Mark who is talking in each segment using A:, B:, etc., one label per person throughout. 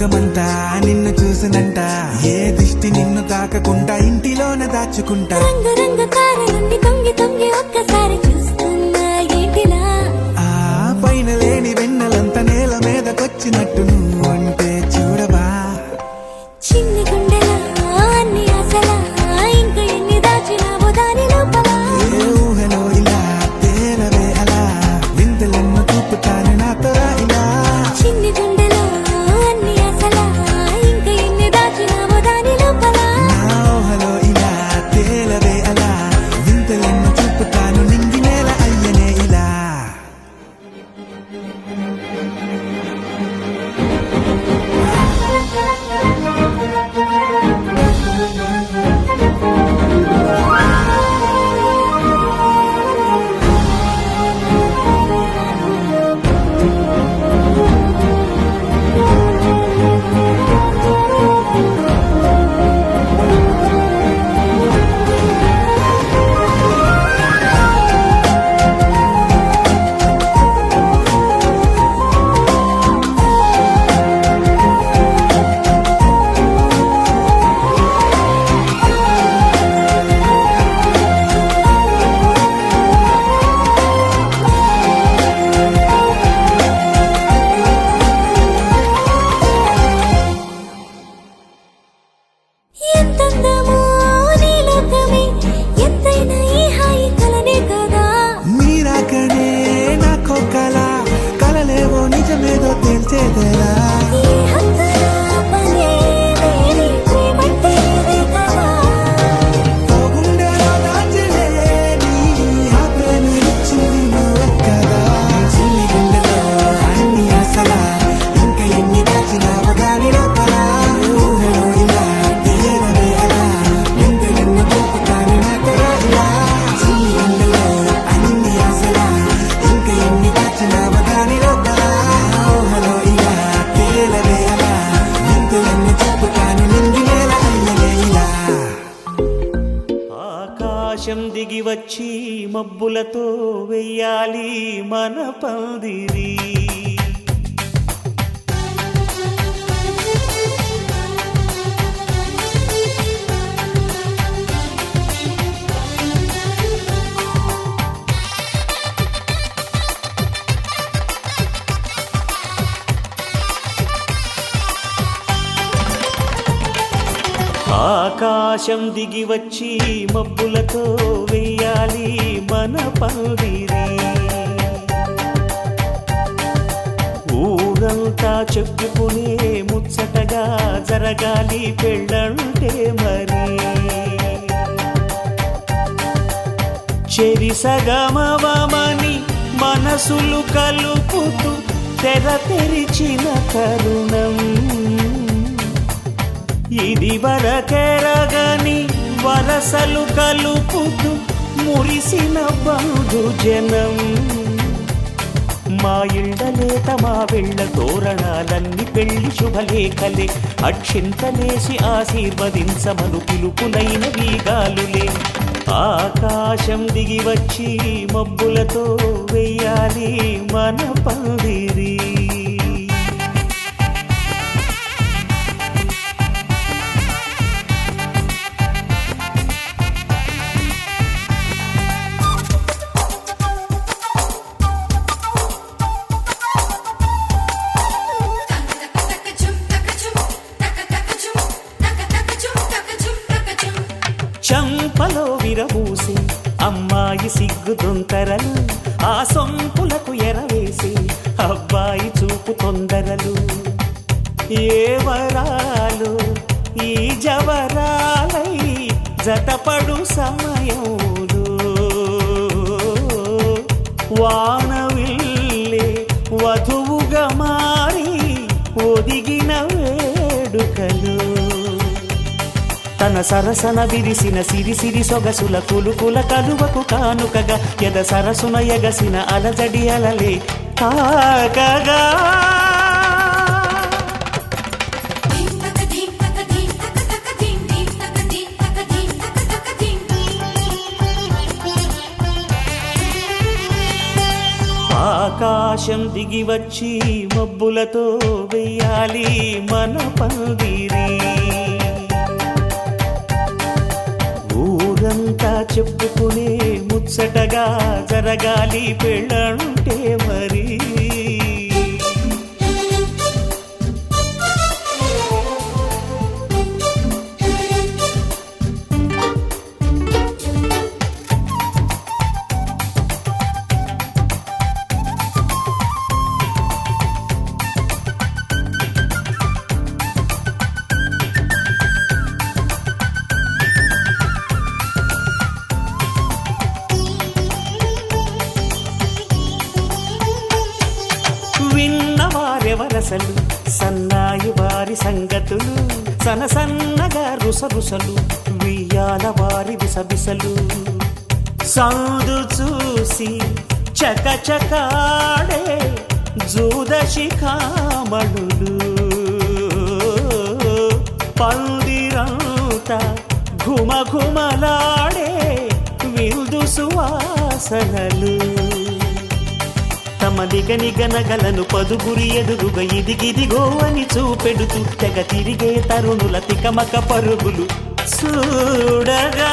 A: లోకమంతా నిన్ను చూసినంట, ఏ దిష్టి నిన్ను తాకకుండా ఇంటిలోన దాచుకుంటా.
B: రంగు రంగు కారణండి తొంగి తొంగి ఒక్కసారి చూస్తున్నా ఏంటిలా,
A: ఆ పైన లేని వెన్నెలంత నేల మీదకొచ్చినట్టు నువ్వు అంటే చూడవా.
B: చిన్ని గుండెలా అన్ని ఆశలా ఇంకా ఎన్ని దాచినావో దాని లోపల.
A: ఏ ఊహలో ఇలా తేలవే అలా, వింతలెన్నో చూపుతాను నాతో రా ఇలా.
B: చిన్ని గుండెలో అన్ని ఆశలా ఇంకా ఎన్ని దాచినావో దాని లోపల.
A: నా ఊహలో ఇలా తేలవే అలా, వింతలెన్నో చూపుతాను నింగి నేల అయ్యనే ఇలా.
B: ఎంతందమో నీ లోకమే, ఎంతైనా ఈ హాయి కలనే కదా.
A: మీరాకనే నాకో కల, కలలేవో నిజమేదో తేల్చేదేలా.
B: ఈ హద్దుల పనే లేని ప్రేమంటే ఇదే కదా.
A: ఓ గుండెలో దాచలేని ఆ ప్రేమనిచ్చింది నువ్వే కదా. చిన్ని గుండెలో అన్ని ఆశలా ఇంకా ఎన్ని దాచినావో దాని లోపల. ఊహలో ఇలా తేలవే అలా, వింతలెన్నో చూపుతాను నాతో రా ఇలా. చిన్ని గుండెలో అన్ని ఆశలా ఇంకా ఎన్ని దాచినావో దాని లోపల. ఊహలో ఇలా తేలవే అలా, వింతలెన్నో చూపుతాను నింగి నేల అయ్యనే ఇలా.
C: ఆకాశం దిగి వచ్చి మబ్బులతో వెయ్యాలి మన పందిరి. ఆకాశం దిగి వచ్చి మబ్బులతో వెయ్యాలి మన పందిరి. ఊరంతా చెప్పుకునే ముచ్చటగా జరగాలి పెళ్ళంటే మరి. చెరిసగమవమని మనసులు కలుపుతూ తెర తెరిచిన తరుణం, ఇది వరకెరగని వరసలు కలుపుతూ మురిసిన బంధుజనం. మా ఇళ్ళలేత మా వెళ్ళ తోరణాలన్నీ పెళ్లి శుభలేఖలే, అక్షింతలేసి ఆశీర్వదించమను పిలుపులైన వీగాలులే. ఆకాశం దిగి వచ్చి మబ్బులతో వెయ్యాలి మన పందిరి. చంపలో విరబూసి అమ్మాయి సిగ్గు దొంతరలు, ఆ సొంపులకు ఎరవేసి అబ్బాయి చూపు తొందరలు. ఏ వరాలు ఈ జవరాలై జతపడు సమయంలో, వానవిల్లే వధువుగా మారి ఒదిగిన వేడుకలు. తన సరసన విరిసిన సిరి సిరి సొగసుల కులుకుల కలువకు కానుకగా ఎద సరసున ఎగసిన అలజడి అలలే తాకగా. ఆకాశం ఆకాశం దిగి వచ్చి మబ్బులతో వెయ్యాలి మన పందిరి. ఊరంతా చెప్పుకునే ముచ్చటగా జరగాలి పెళ్ళంటే మరి. విన్నవారెవరసలు సన్నాయి వారి సంగతులు, సనసన్నగా రుసరుసలు వియ్యాల వారి విసబిసలు. సౌదు చూసి చకచకాడే జూదశిఖామణులు, పందిరంతా ఘుమఘుమలాడే విందు సువాసనలు. తమ నిగనిగనగలను పదుగురి ఎదురుగా ఇదిగిదిగో అని చూపెడుతూ తెగ తిరిగే తరుణుల తికమక పరుగులు చూడగా.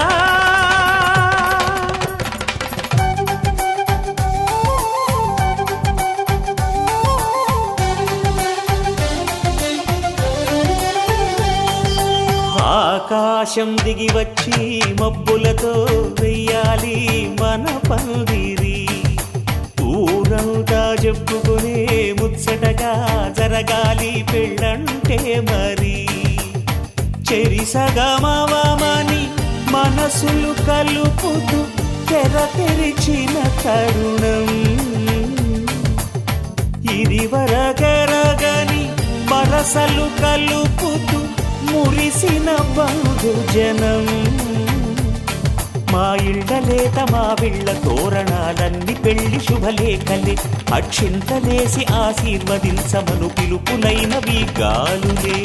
C: ఆకాశం దిగి వచ్చి మబ్బులతో వెయ్యాలి మన పందిరి. ఊరంతా చెప్పుకునే ముచ్చటగా జరగాలి పెళ్ళంటే మరి. చెరిసగమవమని మనసులు కలుపుతూ తెర తెరిచిన తరుణం, ఇది వరకెరగని వరసలు కలుపుతూ మురిసిన బంధుజనం. మా ఇళ్ళలేత మా విళ్ళ తోరణాలన్నీ పెళ్లి శుభలేఖలే, అక్షింతలేసి ఆశీర్వదించమను పిలుపులైనవి గాలులే.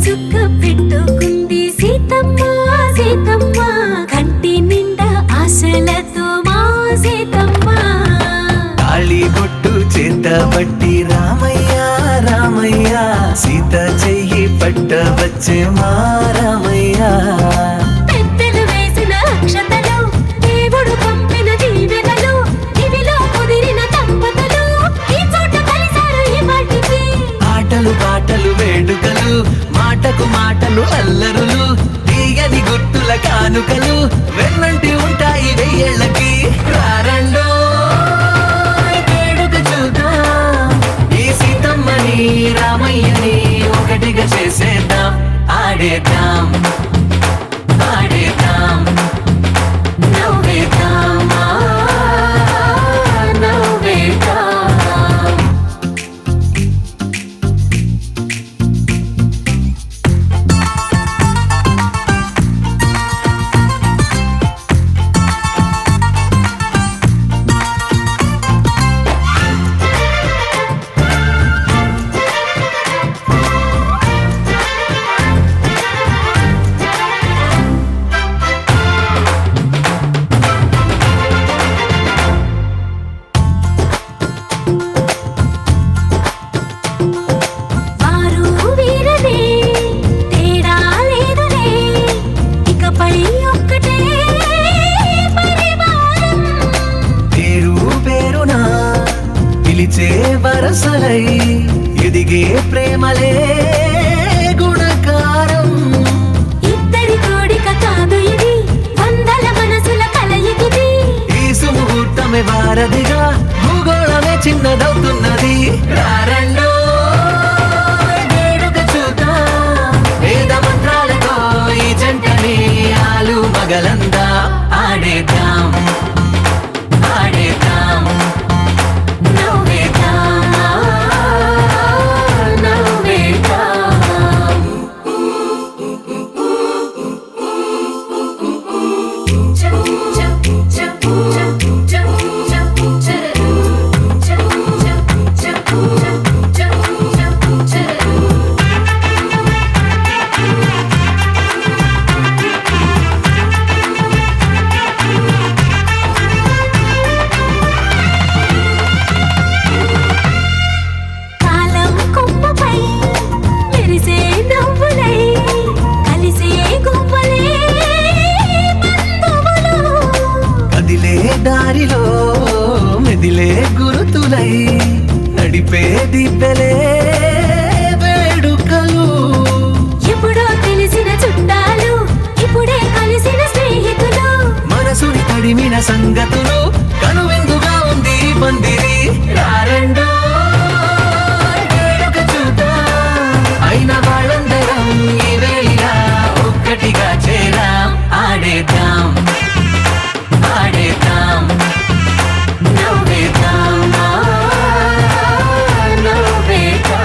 B: చుక్క పెట్టుకుంది సీతమ్మ సీతమ్మ, కంటి నిండా ఆశలతో మా సీతమ్మ.
A: తాళి బొట్టు చేతబట్టి రామయ్య రామయ్య, సీత చెయ్యి పట్ట వచ్చే మా రామయ్య.
B: పెద్దలు వేసిన అక్షతలు, దేవుడు పంపిన దీవెనలు, ఇవిలో కుదిరిన దంపతులు ఈ చోట కలిసారు ఈ వాటికి.
A: ఆటలు పాటలు వేడుకలు, మాటకు మాటలు అల్లరులు, తీయని గుర్తుల కానుకలు వెన్నంటి ఉంటాయి వెయ్యేళ్ళకి. రారండో వేడుక చూద్దాం, ఈ సీతమ్మని రామయ్యని ఒకటిగా చేసేద్దాం. ఆడేద్దాం ఆడేద్దాం
B: నవ్వేద్దాం నవ్వేద్దాం.
A: వరసలై ఎదిగే ప్రేమలే గుణకారం.
B: ఇద్దరి కోడిక కాదు
D: వారధిగా భూగోళమే చిన్నదవుతున్నది. రారండో వేడుక చూద్దాం, వేద మంత్రాలతో ఈ జంటని ఆలు మగలందా ఆడేద్దాం ఆడేద్దాం నవ్వేద్దాం నవ్వేద్దాం.
B: కాలం కొమ్మపై మెరిసే నవ్వులై కలిసే గువ్వలే బంధువులు.
D: కదిలే దారిలో మెదిలే గురుతులై నడిపే దిబ్బెలే వేడుకలు.
B: ఎప్పుడో తెలిసిన చుట్టాలు ఇప్పుడే కలిసిన స్నేహితులు.
D: మనసుని తడిమిన సంగతులు కనువిందుగా ఉంది ఈ పందిరి. రారండో వేడుక చూద్దాం, అయిన వాళ్ళందరం ఈ వేళ ఒక్కటిగా చేరాం. ఆడేద్దాం ఆడేద్దాం నవ్వేద్దాం నవ్వేద్దాం.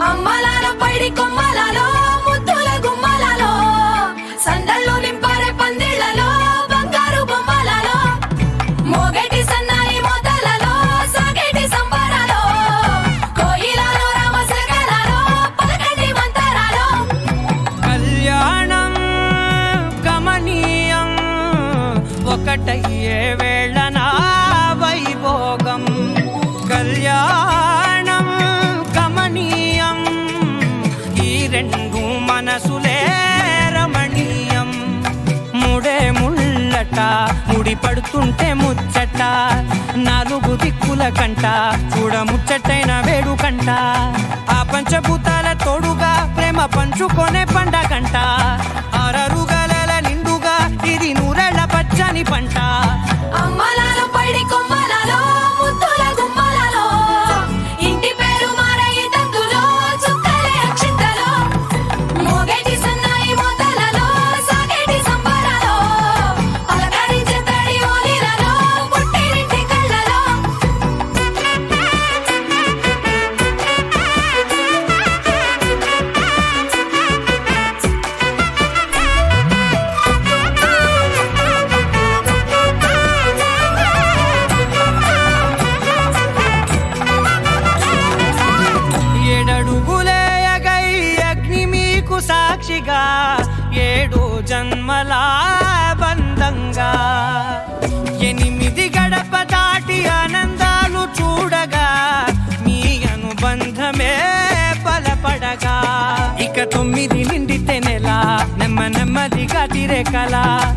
B: అమ్మలాల పైడి కొమ్మలలో ముద్దుల గుమ్మలలో సందళ్ళు నింపారే పందిళ్లలో బంగారు బొమ్మలలో మోగేటి సన్నాయి మోతలలో సాగేటి సంబరాలో కోయిలలో రామశకలలో పలకటి మంతరాలో.
E: కళ్యాణం గమనీయం ఒకటయ్యే వేళ నా వైభోగం. కళ్యాణం గమనీయం ఈ రెండు మనసులే రమణీయం. ముడే ముళ్ళట ముడి పడుతుంటే ముచ్చట నాలుగు దిక్కుల కంట చూడ ముచ్చటైన వేడుకంట. ఆ పంచభూతాల తోడుగా ప్రేమ పంచుకొనే పండగంట. అరరుగల నిండుగా ఇది నూరెళ్ళ పచ్చని పంట.
B: అమ్మలాల పైడి కొమ్మలలో ముద్దుల గుమ్మలలో ఇంటి పేరు మారయి తందులో చుక్కలే అక్షింతలో మోగేటి సన్నాయి మోతలలో సాగేటి సంబరాలో పలకరించే తడి ఓలిలలో పుట్టినింటి కళ్ళలో.
E: ఏడడుగులే ఎగై అగ్ని మీకు సాక్షిగా ఏడు జన్మల బంధంగా 8 గడప దాటి ఆనందాలు చూడగా మీ అనుబంధమే బలపడగా. ఇక 9 నిండితే నెల నెమ్మదిగా తిరేకల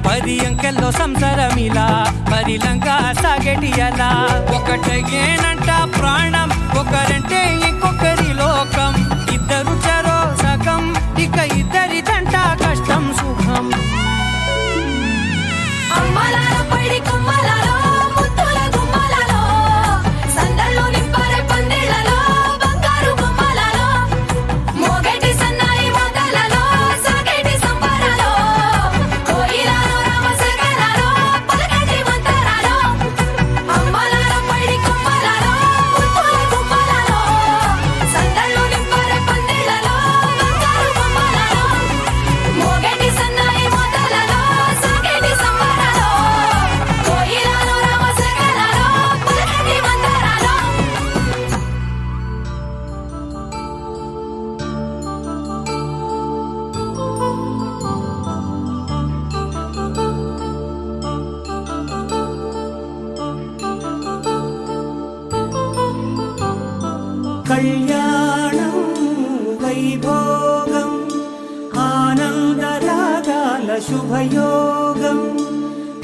E: 10 అంకెల్లో సంసారమిలా పరిలంగా సాగేటి అలా. ఒకటేనంట ప్రాణం ఒకరంటే ఇంకొకరి లోకం. ఇద్దరు చరో సగం ఇక ఇద్దరిదంట కష్టం సుఖం.
B: అమ్మలాల పైడి కొమ్మలలో ముద్దుల గుమ్మలలో సందళ్ళు నింపారే పందిళ్లలో బంగారు బొమ్మలలో మోగేటి సన్నాయి మోతలలో సాగేటి సంబరాలో కోయిలలో రామశకలలో పలకటి మంతరాలో. అమ్మలాల పైడి కొమ్మలలో ముద్దుల గుమ్మలలో సందళ్ళు నింపారే పందిళ్లలో బంగారు బొమ్మలలో మోగేటి సన్నాయి మోతలలో సాగేటి సంబరాలో కోయిలలో రామశకలలో పలకటి మంతరాలో.
C: కళ్యాణం వైభోగం ఆనందరాగాల శుభయోగం.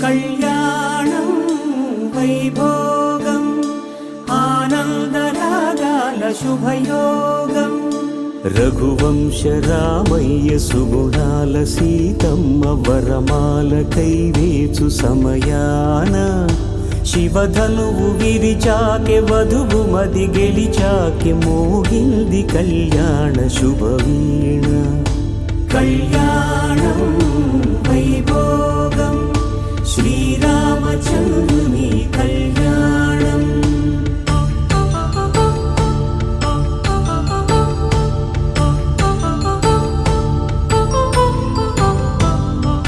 C: కళ్యాణం వైభోగం శుభయోగం
F: రఘువంశ రామయ్య సుగుణాల సీతమ్మ వరమాల కైవేచు సమయాన శివధనువు విరిచాకె వధువు మది గెలిచాకె మోగింది కళ్యాణ శుభవీణ
C: కళ్యాణం వైభోగం శ్రీరామచంద్రుని కళ్యాణం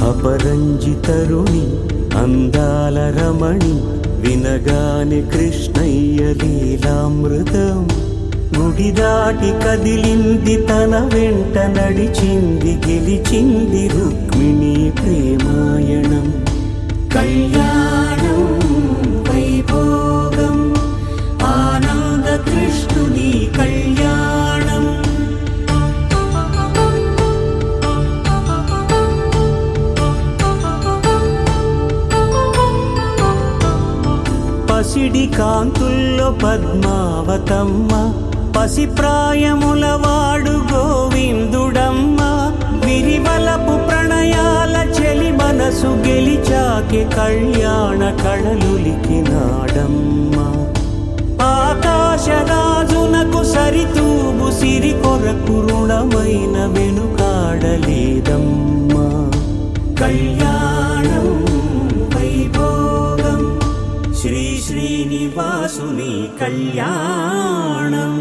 F: అపరంజి తరుణి అందాల రమణి వినగానే కృష్ణయ్య లీలామృతం గుడి దాటి కదిలింది తన వెంట నడిచింది గెలిచింది రుక్మిణి ప్రేమాయణం
C: కళ్యాణం వైభోగం ఆనంద కృష్ణుని కళ్యాణం
F: పసిడి కాంతుల్లో పద్మావతమ్మ పసిప్రాయముల వాడు గోవిందుడమ్మ విరివలపు ప్రణయాల చెలి మనసు గెలిచాకె కళ్యాణ కళలులికినాడమ్మ ఆకాశరాజునకు సరితూబు సిరి కొరకు రుణమైన వెనుకాడలేదమ్మా
C: కళ్యాణం వైభోగం శ్రీ శ్రీనివాసుని కళ్యాణం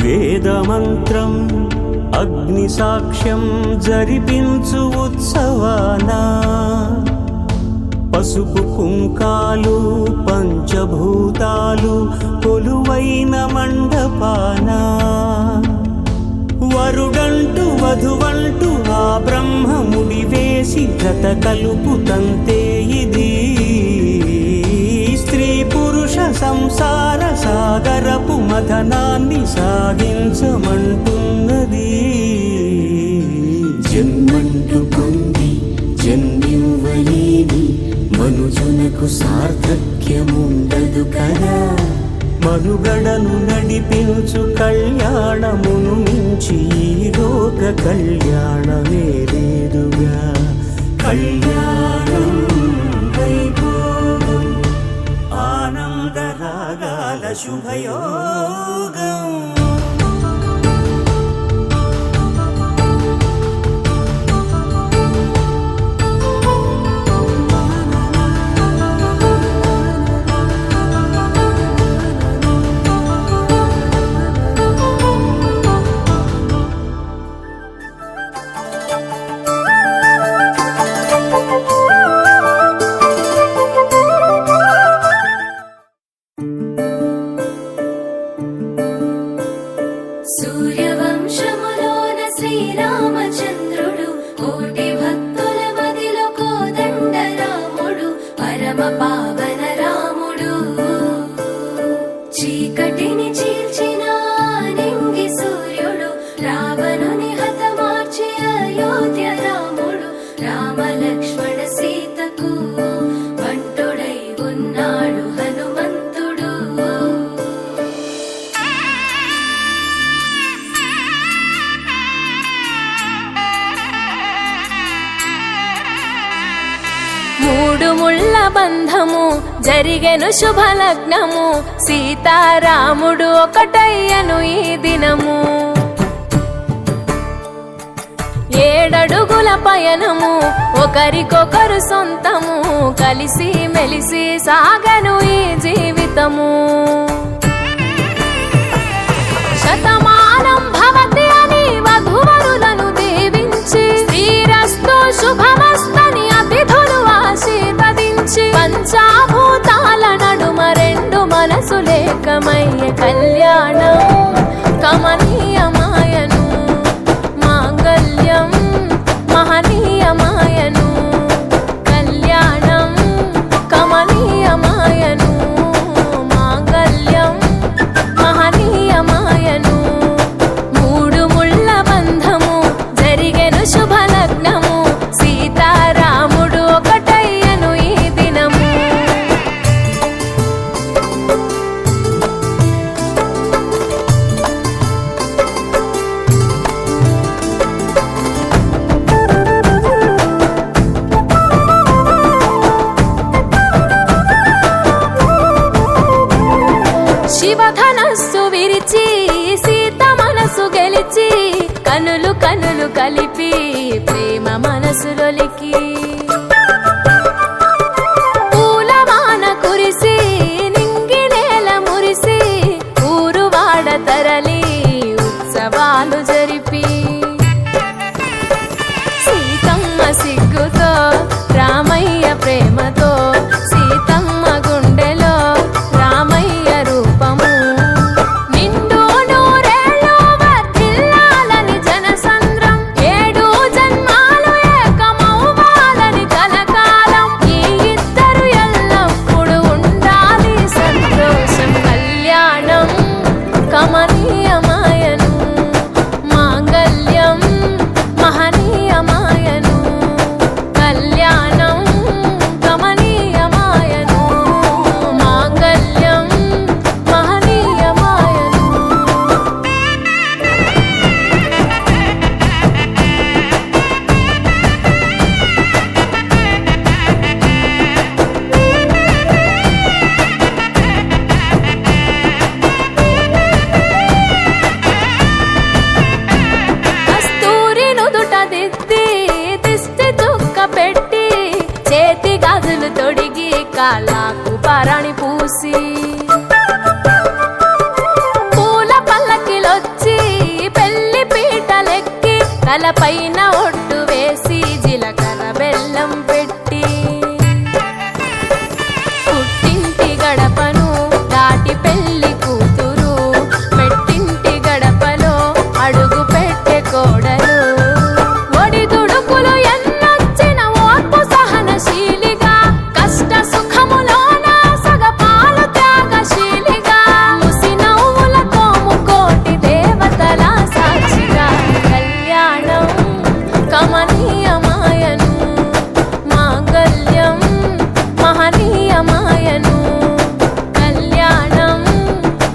F: వేదమంత్రం అగ్ని సాక్ష్యం జరిపించు ఉత్సవానా పసుపు కుంకాలు పంచభూతాలు కొలువైన మండపానా వరుడంటూ వధువంటూ ఆ బ్రహ్మముడి వేసి జత కలుపుతంతే ఇది స్త్రీ పురుష సంసార సాగరపు మథనాన్ని సాగించమంటున్నది
C: జన్మంటూ పొంది జన్మివ్వలేని మనుజునకు సార్థక్యముండదు కదా
F: మనుగడను నడిపించు కళ్యాణమును మించి ఈ లోక కళ్యాణమే లేదుగా
C: కళ్యాణం వైభోగం
F: ఆనంద రాగాల శుభయోగం
B: సూర్యవంశములోన శ్రీరామచంద్రుడు కోటి భక్తుల మదిలో కోదండ రాముడు పరమ పావన రాముడు చీకటిని చీల్చిన నింగి సూర్యుడు రావణుని హతమార్చి అయోధ్య రాముడు రామ లక్ష్మణ సీతకు బంటుడై ఉన్నాడు హనుమంతుడు మూడు ముళ్ళ బంధము జరిగెను శుభలగ్నము సీతారాముడు ఒకటయ్యను ఈ దినము ఏడడుగుల పయనము ఒకరికొకరు సొంతము కలిసి మెలిసి సాగను ఈ జీవితము శతమానం భవతి అని వధువరులను దీవించి శ్రీరస్తు శుభమస్తని అతిథులు ఆశీర్వదించి పంచాభూతాల నడుమ రెండు మనసులేకమయ్య కళ్యాణం కమనీయమాయను మాంగళ్యం మహనీయమాయను కళ్యాణం కమనీయమాయను మాంగళ్యం శివధనస్సు విరిచి సీత మనసు గెలిచి కనులు కనులు కలిపి ప్రేమ మనసులొలికి పూలవాన కురిసి నింగి నేల మురిసి ఊరు వాడ తరలి ఉత్సవాలు జరిపి సీతమ్మ సిగ్గుతో రామయ్య ప్రేమతో సీతమ్మ గుండెలో రామయ్య రూపము నిండు నూరేళ్ళు వర్ధిల్లాలని జనసంద్రం 7 జన్మాలు ఏకమవ్వాలని కలకాలం ఈ ఇద్దరు ఎల్లప్పుడూ ఉండాలి సంతోషం కళ్యాణం కమనీయమాయను మాంగళ్యం మహనీయమాయను కళ్యాణం కమనీయమాయను మాంగళ్యం మహనీయమాయను కస్తూరి నుదుట దిద్ది దిష్టి చుక్క పెట్టి చేతి గాజులు తొడిగి కాళ్ళకు పరణి పూసి పూల పల్లకిలొచ్చి పెళ్లి పీటలెక్కి తలపైన ఒట్టు వేసి జీలకర్ర బెల్లం పెట్టి పుట్టింటి గడపను దాటి పెళ్లి కూతురు మెట్టింటి గడపలో అడుగు పెట్టే కోడలు ఒడిదుడుకులు ఎన్నొచ్చిన ఓర్పు సహనశీలిగా కష్ట సుఖములోన సగపాలు త్యాగశీలిగా ముసి నవ్వులతో ముకోటి దేవతల సాక్షిగా కళ్యాణం కమనీయమాయను మాంగళ్యం మహనీయమాయను కళ్యాణం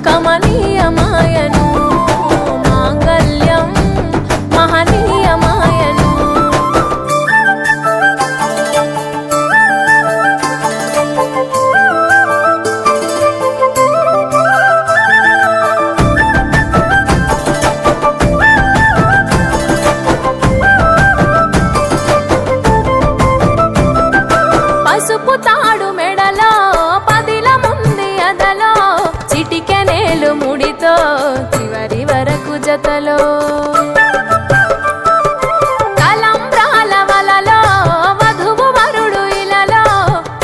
B: కమనీయమాయను మాంగళ్యం మహనీయమాయను పసుపు తాడు మెడలో పదిల ముంది అదలో చిటికెనేలు ముడితో చివరి వరకు జతలో కలంబ్రాల వలలో వధువు వరుడు ఇలలో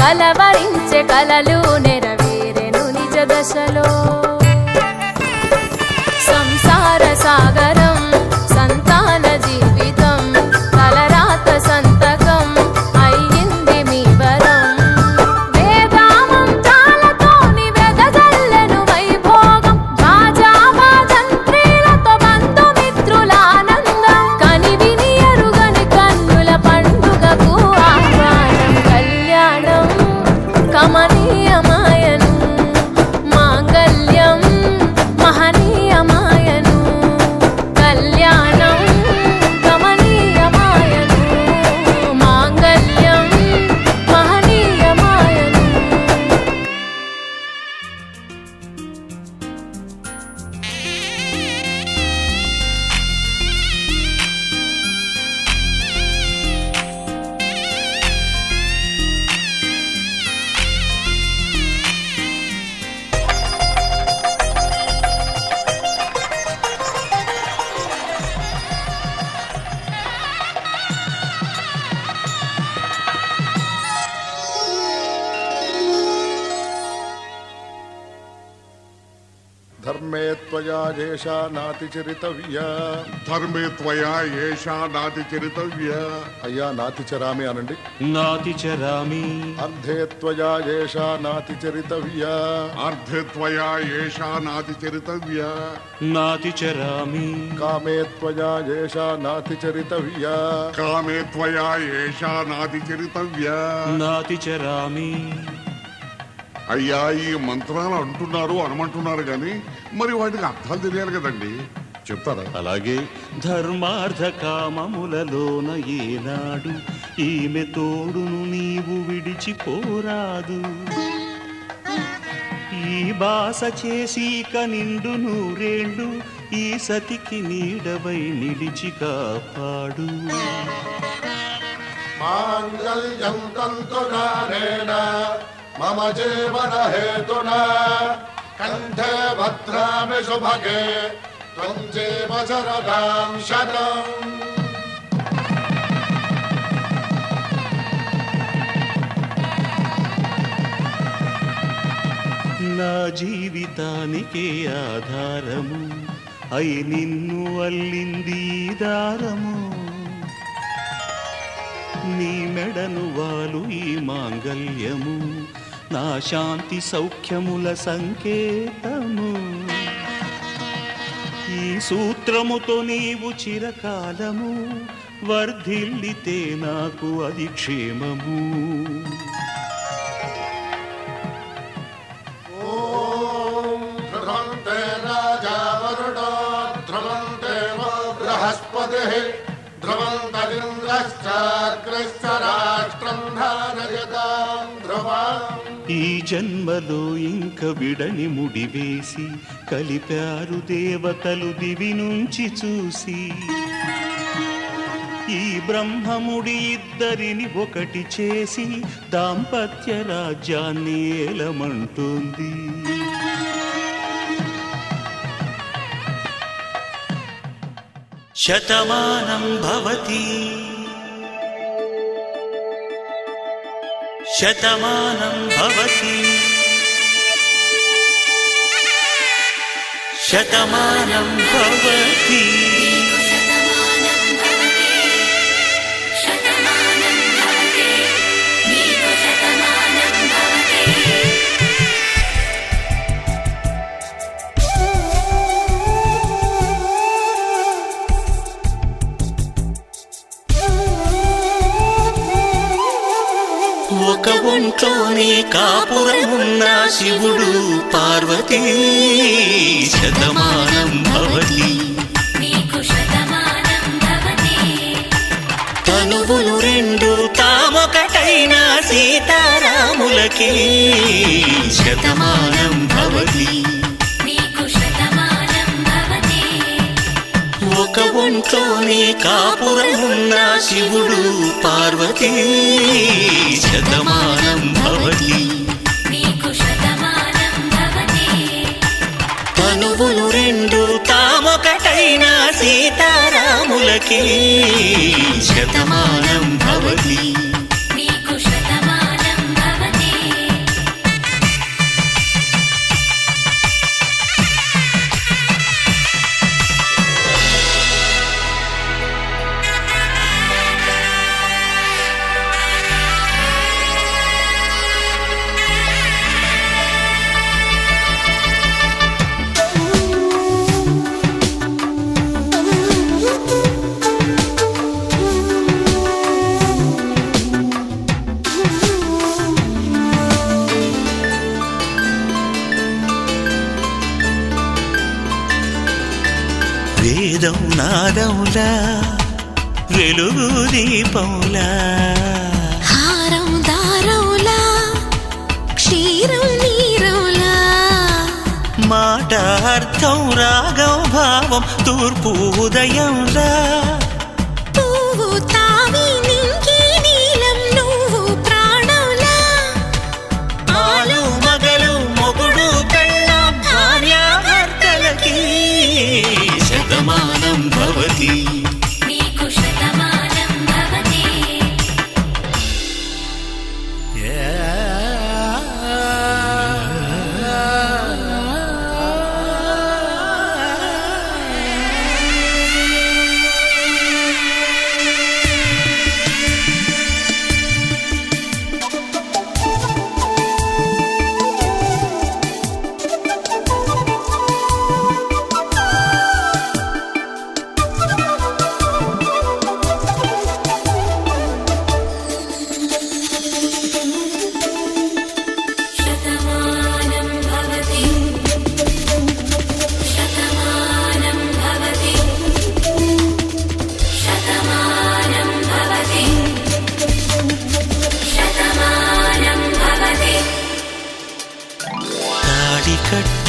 B: కలవరించే కలలు నెరవేరెను నిజ దశలో సంసార సాగరం సంతాన జీవితం తలరాత సంతకం అయ్యింది మీ వరం వేదామంత్రాలతోని వెదజల్లెను వైభోగం భాజావాజంత్రీలతో బంధుమిత్రుల ఆనందం కనివిని ఎరుగని కన్నుల పండుగకు ఆహ్వానం కళ్యాణం కమనీయమాయను మాంగళ్యం మహనీయమాయను కళ్యాణం కమనీయమాయను మాంగళ్యం మహనీయమాయను
G: ధర్మే త్వయా ఏషా నాతిచరితవ్యా
H: ధర్మే త్వయా ఏషా నాతిచరితవ్య
G: అయ్యా నాతిచరామి అనండి
C: నాతిచరామి
G: అర్ధే త్వయా ఏషా నాతిచరితవ్యా
H: అర్ధే త్వయా ఏషా నాతిచరితవ్య
C: నాతిచరామి
G: కామే త్వయా ఏషా నాతిచరితవ్యా
H: కామే త్వయా ఏషా నాతిచరితవ్య
C: నాతిచరామి
H: అయ్యా ఈ మంత్రాలు అంటున్నారు అనమంటున్నారు గాని మరి వాటికి అర్థాలు తెలియాలి కదండి, చెప్తారా?
C: అలాగే ధర్మార్థ కామములలోన ఏనాడు ఈమె తోడును నీవు విడిచిపోరాదు. ఈ బాస చేసి నిండు నూరేళ్ళు ఈ సతికి నీడవై నిలిచి కాపాడు.
G: మాంగళ్యం తంతునానేన మమ జీవన హేతునా కంఠే భద్రామి శుభగే త్వం జీవ శరదాం శతం.
C: నా జీవితానికే ఆధారము అయి నిన్ను అల్లింది ఈ దారము. నీ మెడను వాలు ఈ మాంగల్యము నా శాంతి సౌఖ్యముల సంకేతము. ఈ సూత్రముతో నీవు చిరకాలము వర్ధిల్లితే నాకు అది క్షేమము. ఈ జన్మలో ఇంక విడని ముడివేసి కలిపారు దేవతలు దివి నుంచి చూసి. ఈ బ్రహ్మముడి ఇద్దరిని ఒకటి చేసి దాంపత్య రాజ్యాన్ని ఏలమంటుంది. శతమానం భవతి శతమానం భవతి శతమానం భవతి. ఒక ఒంట్లోనే కాపురమున్న శివుడు పార్వతీ శతమానం భవతి. తనువులు రెండు తామొకటైన సీతారాములకి శతమానం భవతి. ఒక ఒంట్లోనే కాపురమున్న శివుడు పార్వతీ శతమానం భవతి. తనువులు రెండు తామొకటైన సీతారాములకి శతమానం భవతి. వేదం నాదములా వెలుగు దీపములా
B: హారం దారములా క్షీరం నీరములా
C: మాట అర్థం రాగం భావం తూర్పు ఉదయంలా
B: పువ్వు తావి నింగి నీలం నువ్వు ప్రాణంలా
C: ఆలు మగలు మొగుడు పెళ్ళాం భార్యాభర్తలకి శతమానం భవతి.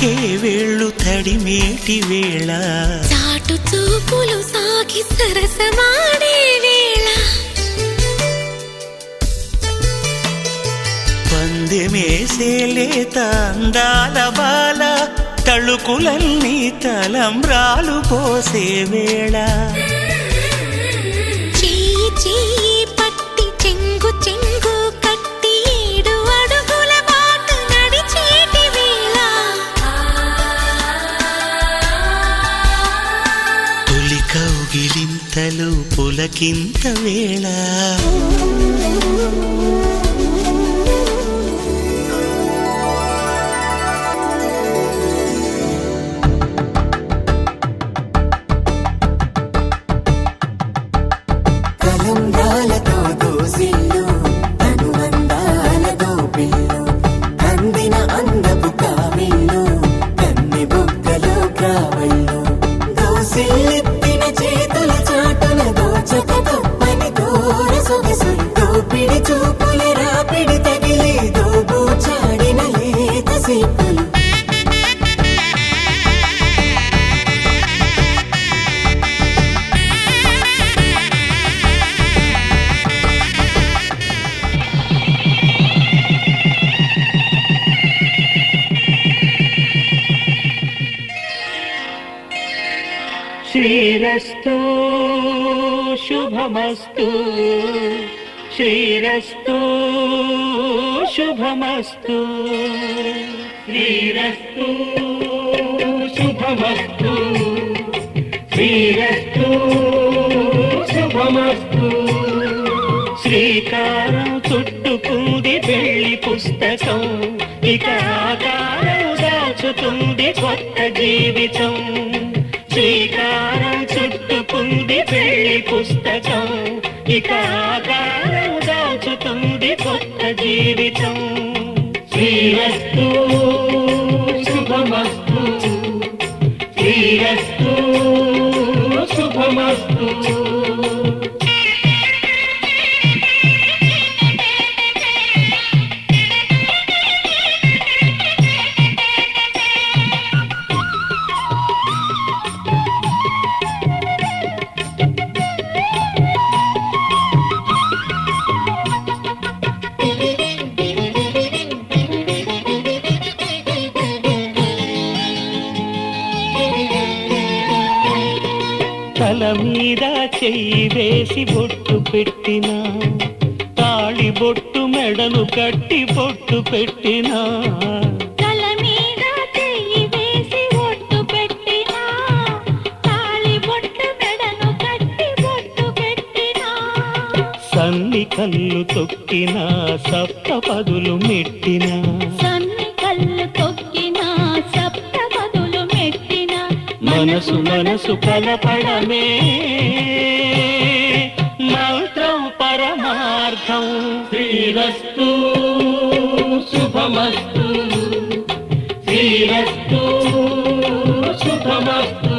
C: తాకే వేళ్ళు తడిమేటి వేళ
B: చాటు చూపులు సాగి సరసమాడే వేళ
C: పందెమేసే లేత అందాల బాల తళుకులన్నీ తలంబ్రాలు పోసే వేళ
B: చెయ్యి చెయ్యి పట్టి చెంగు చెంగు కట్టి 7 అడుగుల బాట నడిచేటి వేళ
C: తొలి కౌగిలింతలు పులకింత వేళ
F: కలంబ్రాలతో దోసిల్లు అనుబంధాలతో పిల్లు అందిన అందపు కావిల్లు కన్ని బుగ్గలో గ్రావళ్ళు దోసిల్లెత్తిన చేతుల చాటున దోచక తప్పని దూర సొగసులు దోపిడి చూపుల రాపిడి తగిలి దోబూచాడిన లేత సీపులు
D: శ్రీరస్తు శుభమస్తు శ్రీరస్తు శుభమస్తు శ్రీరస్తు శుభమస్తు శ్రీరస్తు శుభమస్తు శ్రీకారం చుట్టుకుంది పెళ్లి పుస్తకం ఇక ఆకారం దాచుతుంది కొత్త జీవితం శ్రీకారం చుట్టుకుంది పెళ్లి పుస్తకం ఇక ఆకారం దాచుతుంది కొత్త జీవితం శ్రీరస్తు శుభమస్తు శ్రీరస్తు శుభమస్తు తల మీద చెయ్యి వేసి బొట్టు పెట్టినా తాళి బొట్టు మెడను కట్టి బొట్టు పెట్టినా
B: తల మీద చెయ్యి వేసి ఒట్టు పెట్టినా తాళి బొట్టు మెడను కట్టి బొట్టు పెట్టినా
D: సన్ని కళ్ళు తొక్కినా సప్త పదులు మెట్టినా
B: సన్ని కళ్ళు తొక్కినా సప్త పదులు మెట్టినా
D: మనసు మనసు కలపడమే మంత్రం పరమార్థం శ్రీరస్తు శుభమస్తు శ్రీరస్తు శుభమస్తు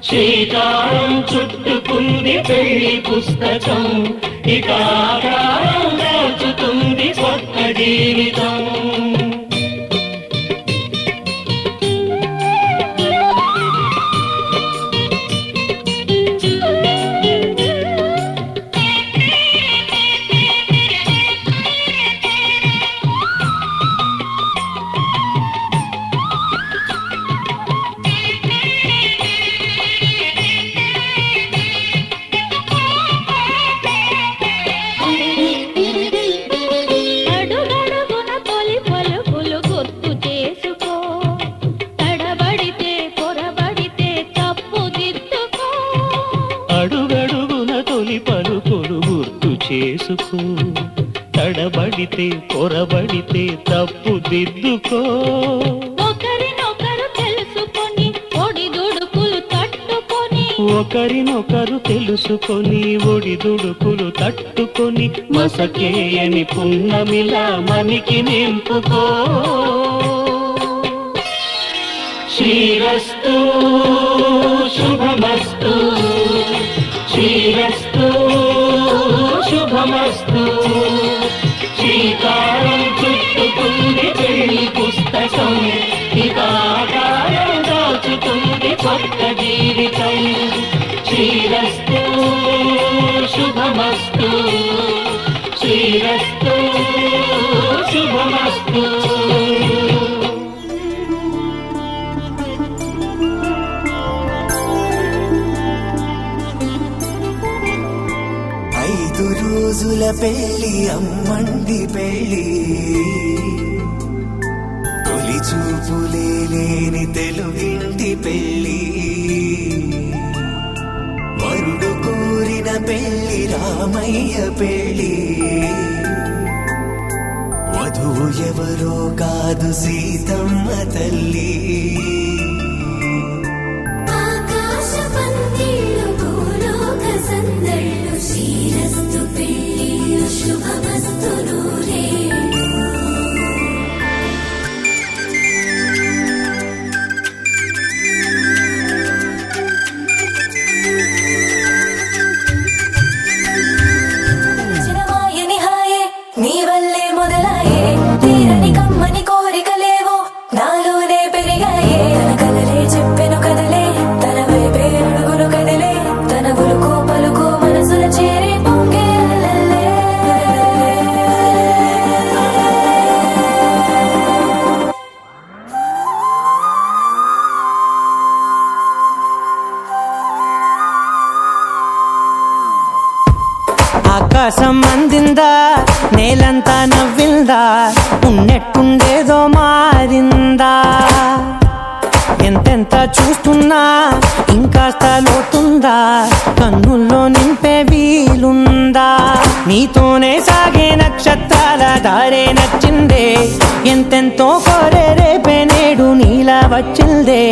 D: శ్రీకారం చుట్టుకుంది పెళ్లి పుస్తకం ఇక ఆకారం దాచుతుంది కొత్త జీవితం
B: అడుగడుగున తొలి పలుకులు గుర్తు చేసుకో తడబడితే పొరబడితే తప్పు దిద్దుకో
D: అడుగడుగున తొలి పలుకులు గుర్తు చేసుకో తడబడితే పొరబడితే తప్పు దిద్దుకో
B: ఒకరినొకరు తెలుసుకొని ఒడిదుడుకులు తట్టుకొని
D: ఒకరినొకరు తెలుసుకొని ఒడిదుడుకులు తట్టుకొని మసకేయని పున్నమిలా మనికి నింపుకో శ్రీరస్తు శుభమస్తు శ్రీరస్తు శుభమస్తు శ్రీకారం చుట్టుకుంది పెళ్లి పుస్తకం ఇక జీవితం శ్రీరస్తు శుభమస్తు శ్రీరస్తు శుభమస్తు.
F: రోజుల పెళ్లి అమ్మండి పెళ్లి తొలి చూపులే లేని తెలుగింటి పెళ్లి వరుడు కోరిన పెళ్లి రామయ్య పెళ్లి వధువు ఎవరో కాదు సీతమ్మ తల్లి.
B: శ్రీరస్తు పెళ్ళిళ్ళు శుభమస్తు నూరే. చిరమాయని హాయే నీ వల్లే మొదలాయే తీరని కమ్మని కోరికలేవో నాలోనే పెరిగాయే. తన కలలే చెప్పెను కదలే తన వైపే అడుగులు కదిలే తన ఉలుకు పలుకు మనసుల చేరి పొంగే అలలే.
E: ఆకాశం అందిందా నేలంతా నవ్విందా ఉన్నట్టుండేదో మారిందా. ఎంతెంత చూస్తున్నా ఇంకాస్త లోతుందా కన్నుల్లో నింపే వీలుందా. నీతోనే సాగే నక్షత్రాల దారే నచ్చిందే ఎంతెంతో కోరే రేపే నేడు నీలా వచ్చిందే.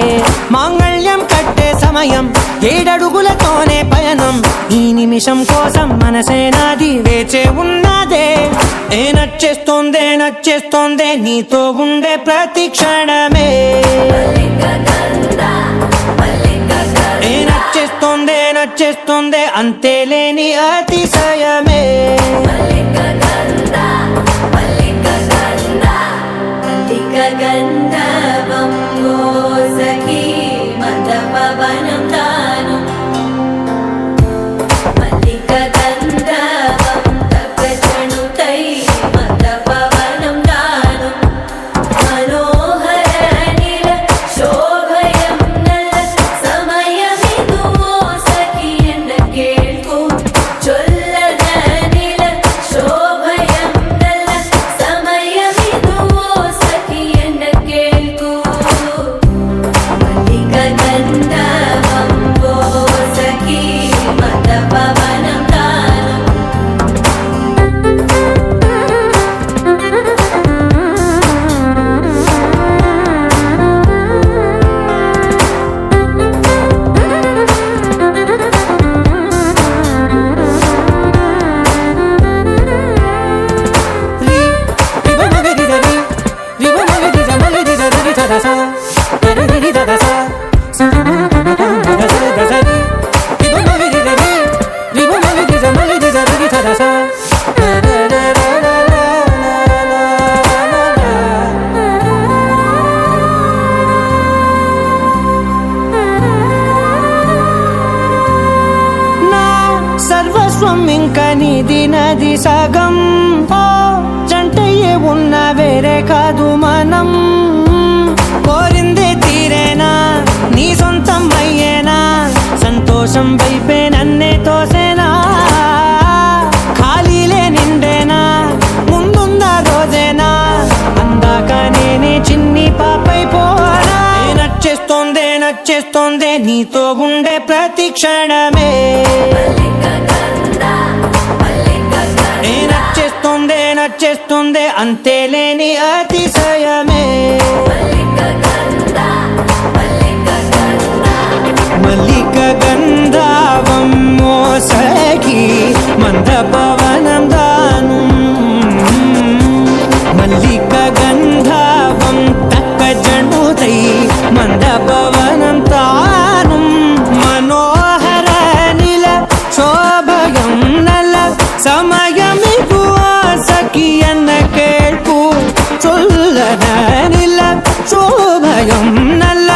E: మాంగళ్యం కట్టే సమయం ఏడడుగులతోనే పయనం ఈ నిమిషం కోసం మనసే నాది వేచే ఉన్నదే. ఏ నచ్చేస్తోందే నచ్చేస్తోందే నీతో ఉండే ప్రతి క్షణమే. ఏ నచ్చేస్తోందే నచ్చేస్తోందే అంతేలేని అతిశయమే.
B: గంధర్వం సఖీ మద పవనం తాను మల్లిక గంధర్వం తగచణుతై మద పవనం తాను మనోహర నీల శోభయం నల్ల సమయమిదు సఖీ ఎన్న కేൾക്കൂ చొల్లద నీల శోభయం నల్ల సమయమిదు సఖీ ఎన్న కేൾക്കൂ మల్లిక గంధర్వం సఖీ మద పవనం తాను.
E: సర్వస్వం ఇంక నీది నది సగం ఓ జంటయ్యే ఉన్న వేరే కాదు మనం. కోరిందే తీరేనా నీ సొంతం అయ్యేనా సంతోషం వైపే నన్నే తోసేనా. ఖాళీలే నిండేనా ముందున్న రోజేనా అందాక నేనే చిన్ని పాపై పోనా. నచ్చేస్తోందే నచ్చేస్తోందే నీతో ఉండే ప్రతి క్షణమే. ఏ నచ్చేస్తోందే నచ్చేస్తోందే అంతేలేని అతిశయమే. మల్లిక గంధర్వం సఖీ మంద పవనం దాను మల్లిక గంధర్వం తక్క జణుతై మంద పవనం తాను మనోహర నీల శోభయం నల్ల సమయమిగు సఖీ ఎన్న కేൾക്കൂ చొల్లద నీల శోభయం నల్ల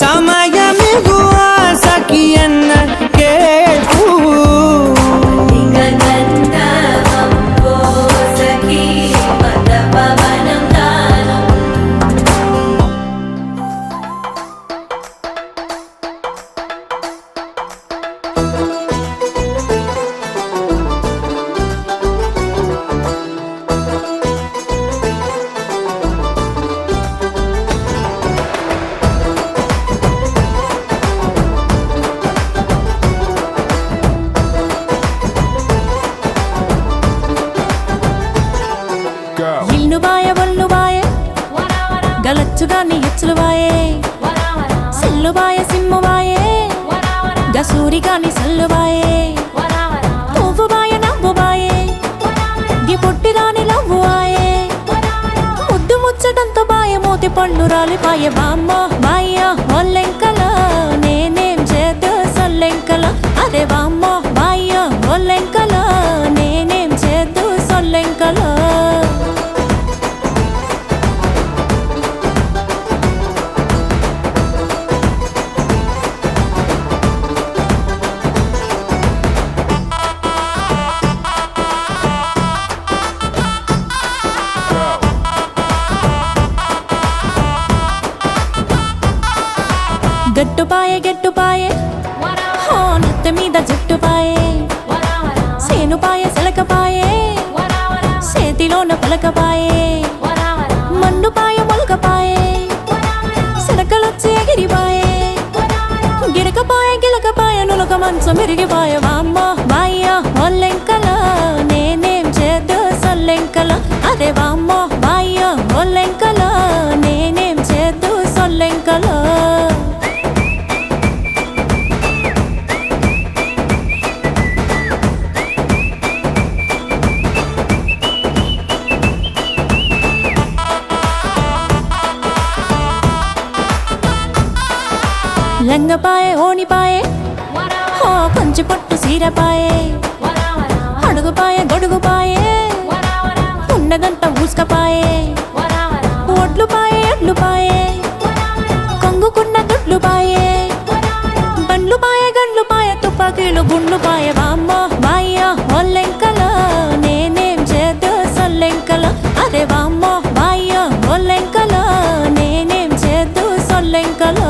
E: సమయమిగు సఖీ
B: పళ్ళు రాలిపాయ బామ్మ బాయ్య ఒల్లెంకల నేనేం చేద్దు సొల్లెంకల అదే బామ్మ బాయ్య ఒల్లెంకల నేనేం చేద్దు సొల్లెంకల గట్టుపాయే హో నెత్తి మీద జుట్టుపాయే సేనుపాయే సిలకపాయే చేతిలోన పలకపాయే మండుపాయ మొలకపాయే సిలకలొచ్చి ఎగిరిపాయే గిరకపాయ గిలకపాయ నులక మంచం మెరిగిపాయ బామ్మ బాయ్య ఒల్లెంకల నేనేం చేద్దు సొల్లెంకల అదే బామ్మ బాయ్య ఒల్లెంకల నేనేం చేద్దు సొల్లెంకల లంగపాయే ఓనిపాయే హో కొంచె పొట్టు సీరపాయే అడుగుపాయే గొడుగుపాయే ఉన్నదంతా ఊసుకపాయే ఒడ్లుపాయే కంగుకున్న దొడ్లుపాయే బండ్లుపాయే గండ్లుపాయే తుపాకీలు గుండ్లుపాయే బామ్మ బాయ్య ఒల్లెంకల నేనేం చేద్దు సొల్లెంకల అదే బామ్మ బాయ్య ఒల్లెంకల నేనేం చేద్దు సొల్లెంకల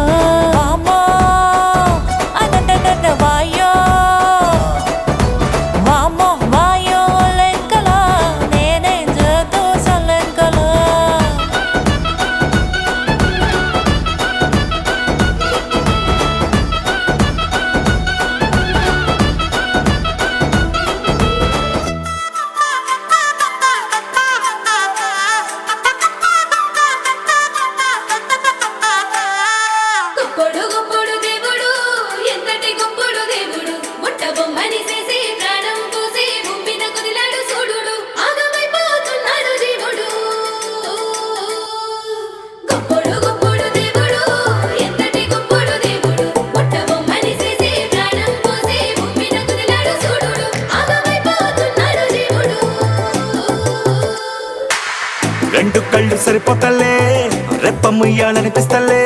F: రెండు కళ్ళు సరిపోతలే రెప్ప ముయ్యాలనిపిస్తలే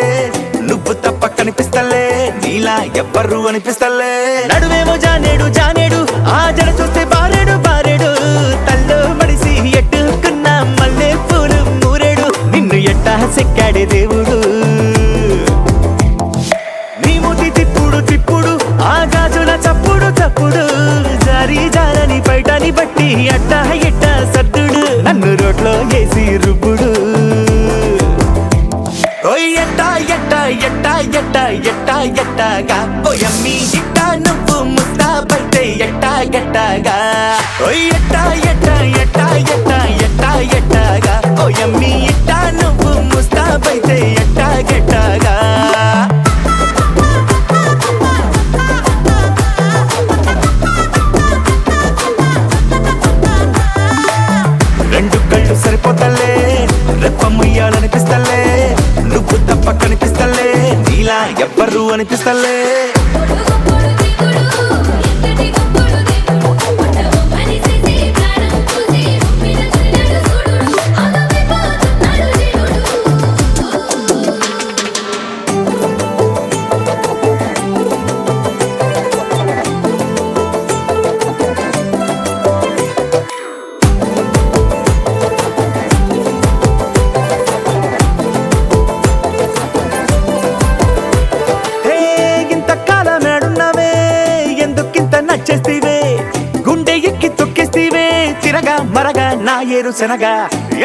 F: నువ్వు తప్ప కనిపిస్తలే నీలా ఎవ్వరు అనిపిస్తలే నడువేమో జానేడు జానేడు ఆ జడ చూస్తే బారేడు బారేడు తల్లో మడిసి ఎట్టుకున్న మల్లె పూలు మూరేడు నిన్ను ఎట్టా సెక్కాడే దేవుడు నీ మూతి తిప్పుడు తిప్పుడు ఆ గాజుల చప్పుడు చప్పుడు జారి జారని బయటని బట్టి అట్టా ఎట్ట సర్దుడు నన్ను రోడ్లో వేసి రుబ్బుడు ఓయ్ ఎట్టా ఎట్టా ఎట్టా ఎట్టా ఎట్టా ఎట్టాగా ఓయమ్మి ఇట్టా నువ్వు ముస్తాబైతే ఎట్టా ఎట్టాగా ఓయ్ ఎట్టా ఎట్టా ఎట్టా ఎట్టా ఎట్టా ఎట్టాగా ఓయమ్మి ఇట్టా నువ్వు ముస్తాబైతే ఎట్టా ఎట్టాగా రెండు కళ్ళు సరిపోతలే రెప్ప ముయ్యాలనిపిస్తలే నువ్వు తప్ప కనిపిస్తలే నీలా ఎవ్వరు అనిపిస్తలే నచ్చేస్తీవే గుండె ఎక్కి తొక్కిస్తీవే తిరగా మరగా నా ఏరు శనగా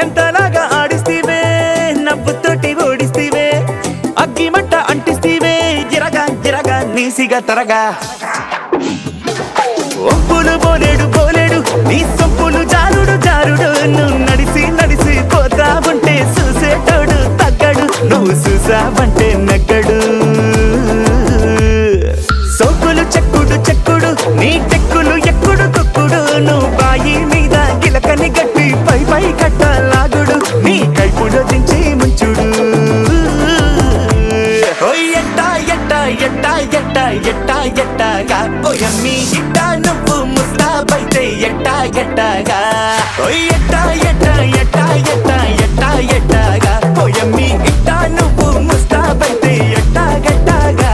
F: ఎంతలాగా ఆడిస్తీవే నవ్వుతోటి ఓడిస్తీవే అగ్గి మంట అంటిస్తీవే గిరగా గిరగా నీసిగా తరగా ఒప్పులు బోలేడు బోలేడు నీ సొప్పులు జారుడు జారుడు నువ్వు నడిసి నడిసి పోతా ఉంటే చూసేటోడు తగ్గడు నువ్వు చూసావంటే నగ్గడు సోకులు చెక్కుడు చెక్కుడు నీ చెక్కులు ఎక్కుడు తొక్కుడు నువ్వు బాయి మీద గిలకని గట్టి పై పై కట్ట లాగుడు నీ కైపుడు దించి ముంచుడు ఎట్టా ఎట్టాగా ఓయమ్మి ఇట్టా నువ్వు ముస్తాబైతే ఎట్టా ఎట్టాగా ఓయ్ ఎట్టా ఎట్టా ఎట్టా ఎట్టా ఎట్టా ఎట్టాగా ఓయమ్మి ఇట్టా నువ్వు ముస్తాబైతే ఎట్టా గట్టాగా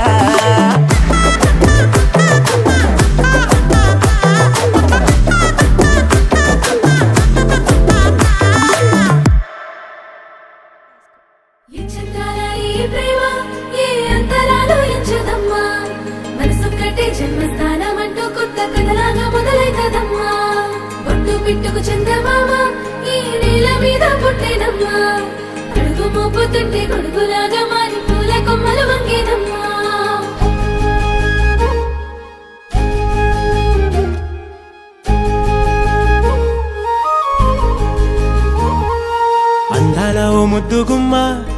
B: ఈ చిత్రాల ఈ ప్రేమ ఏ అంతరాలు ఎంచదమ్మా మనసొక్కటే జన్మస్థానం అంటూ కొత్త కథలాగా మొదలైతదమ్మా బొట్టు పిట్టుకు చందమామ ఈ నేల మీద పుట్టేనమ్మా అడుగు మోపుతుంటే గొడుగులాగా మారి పూల కొమ్మలు వంగేనమ్మా
E: అందాల ఓ ముద్దు గుమ్మ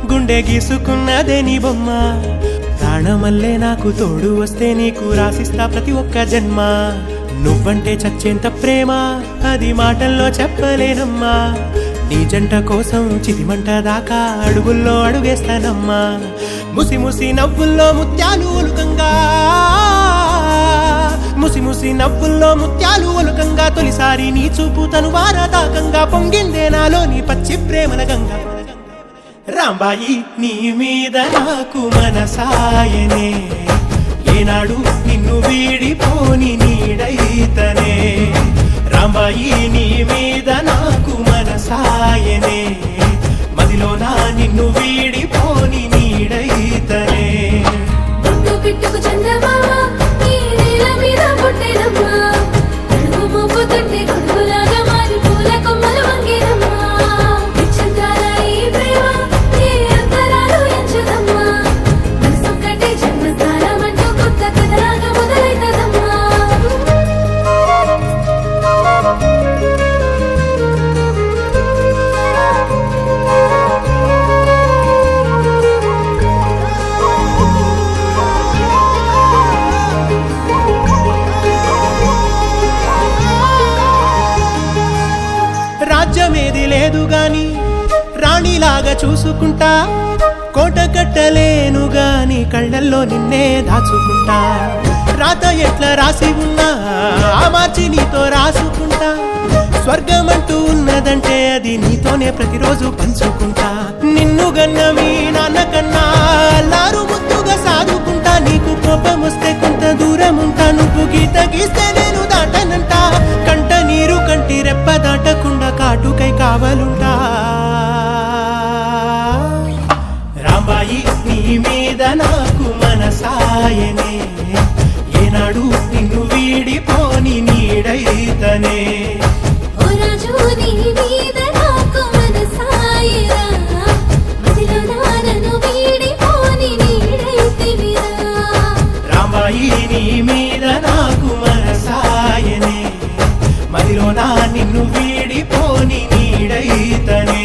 E: గుండె గీసుకున్నదే నీ బొమ్మ ప్రాణమల్లే నాకు తోడు వస్తే నీకు రాసిస్తా ప్రతి ఒక్క జన్మ నువ్వంటే చచ్చేంత ప్రేమ అది మాటల్లో చెప్పలేనమ్మా నీ జంట కోసం చితిమంట దాకా అడుగుల్లో అడుగేస్తానమ్మా ముసి ముసి నవ్వుల్లో ముత్యాలు ఒలుకంగా ముసి ముసి నవ్వుల్లో ముత్యాలు ఒలుకంగా తొలిసారి నీ చూపు తను వారదాకంగా పొంగిందే నాలో నీ పచ్చి ప్రేమల గంగా రాంబాయి నీ మీద నాకు మనసాయనే ఏనాడు నిన్ను వీడిపోని నీడైతనే రాంబాయి నీ మీద నాకు మనసాయనే మదిలోన నిన్ను వీడిపోని నీడైతనే
B: బొట్టు పిట్టుకు చందమామ ఈ నేల మీద పుట్టేనమ్మా అడుగు మోపుతుంటే గొడుగులాగా మారి పూల కొమ్మలు వంగేనమ్మా ఈ చిత్రాల ఈ ప్రేమ ఏ అంతరాలు ఎంచదమ్మా మనసొక్కటే జన్మస్థానం అంటూ కొత్త కథలాగా మొదలైతదమ్మా
E: రాజ్యమేది లేదు గాని రాణిలాగా చూసుకుంటా కోట కట్టలేను గాని కళ్ళల్లో నిన్నే దాచుకుంటా రాత ఎట్లా రాసి ఉన్నా ఆ మార్చి నీతో రాసుకుంటా స్వర్గమంటూ ఉన్నదంటే అది నీతోనే ప్రతిరోజు పంచుకుంటా నిన్ను గన్న మీ నాన్న కన్నా అల్లారు ముద్దుగా సాదుకుంటా నీకు కోపం వస్తే కొంత దూరం ఉంటా నువ్వు గీత గీస్తే నేను దాటనంటా కంట నీరు కంటి రెప్ప దాటకుండా కాటుకై కావలుంటా రాంబాయి నీ మీద నాకు మనసాయనే ఏనాడు నిన్ను వీడిపోని నీడైతనే
B: ఓ రాజు నీ మీద నాకు మనసాయరా మదిలో నన్ను వీడిపోని నీడైతివిరా
E: రాంబాయి నీ మీద నాకు మనసాయనే మదిలోన నిన్ను వీడిపోని నీడైతనే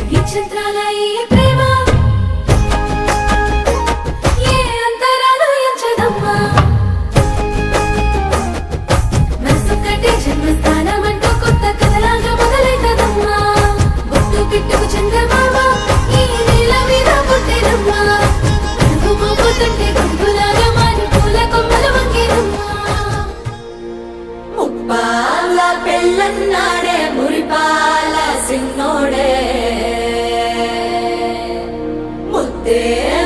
B: ఈ చిత్రాల ఈ ప్రేమ ఏ అంతరాలు ఎంచదమ్మా మనసొక్కటే జన్మస్థానం అంటూ కొత్త కథలాగా మొదలైతదమ్మా బొట్టు పిట్టుకు చందమామ ఈ నేల మీద పుట్టేనమ్మా అడుగు మోపుతుంటే గొడుగులాగా మారి పూల కొమ్మలు వంగేనమ్మా ముప్పాల పెళ్ళన్నాడే మురిపాల సిన్నోడే ముద్దే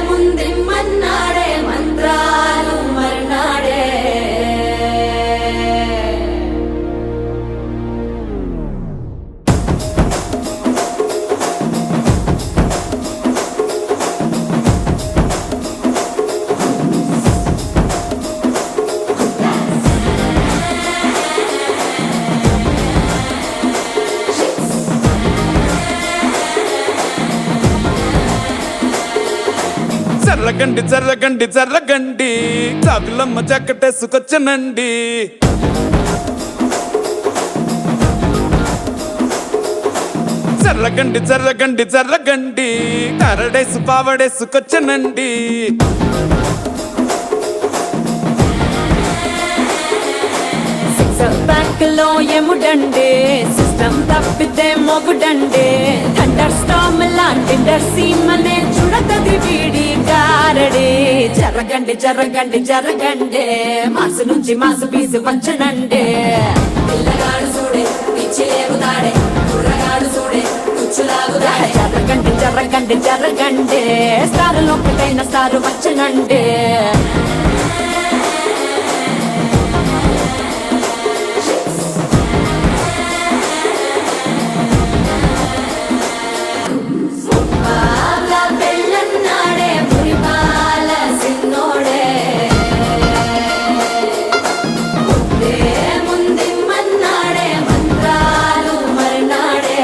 B: ముందిమ్మన్నాడే మంత్రాలు మర్నాడే
F: జర్రగండి జర్రగండి జర్రగండి చాతులమ్మ జక్కటేసుకొచ్చనండి జర్రగండి జర్రగండి జర్రగండి కరడేసు పావడేసుకొచ్చనండి
I: బ్యాంకులో ఎముడండే సిస్టమ్ తప్పితే మొగుడండే థండర్ స్టామ్ లాంటి సీమనే చుడతది వీడి గారడే జరగ జరగండి జరగండి జరగండి మాసు నుంచి మాసు పీసు వచ్చనండి
B: పిల్లగాడు చూడే పిచ్చి లేగుతాడే కుర్రగాడు చూడే కుచ్చులాగుతాడే
I: జరగండి జరగండి జరగండి స్టారులో ఒకటైన స్టారు వచ్చనండి
B: పాల పెళ్ళన్నాడే మురిపాల సిన్నోడే ముందే ముందిమ్మన్నాడే మంత్రాలు మరినాడే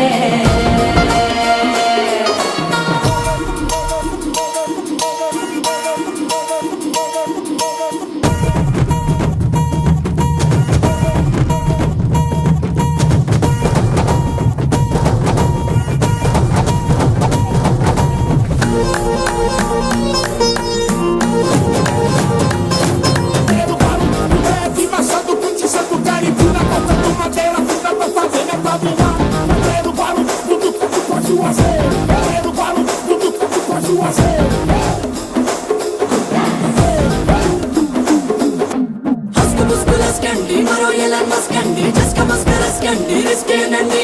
I: మరో ఎలా మస్కండి జస్క మస్కరస్కండి రిస్కేనండి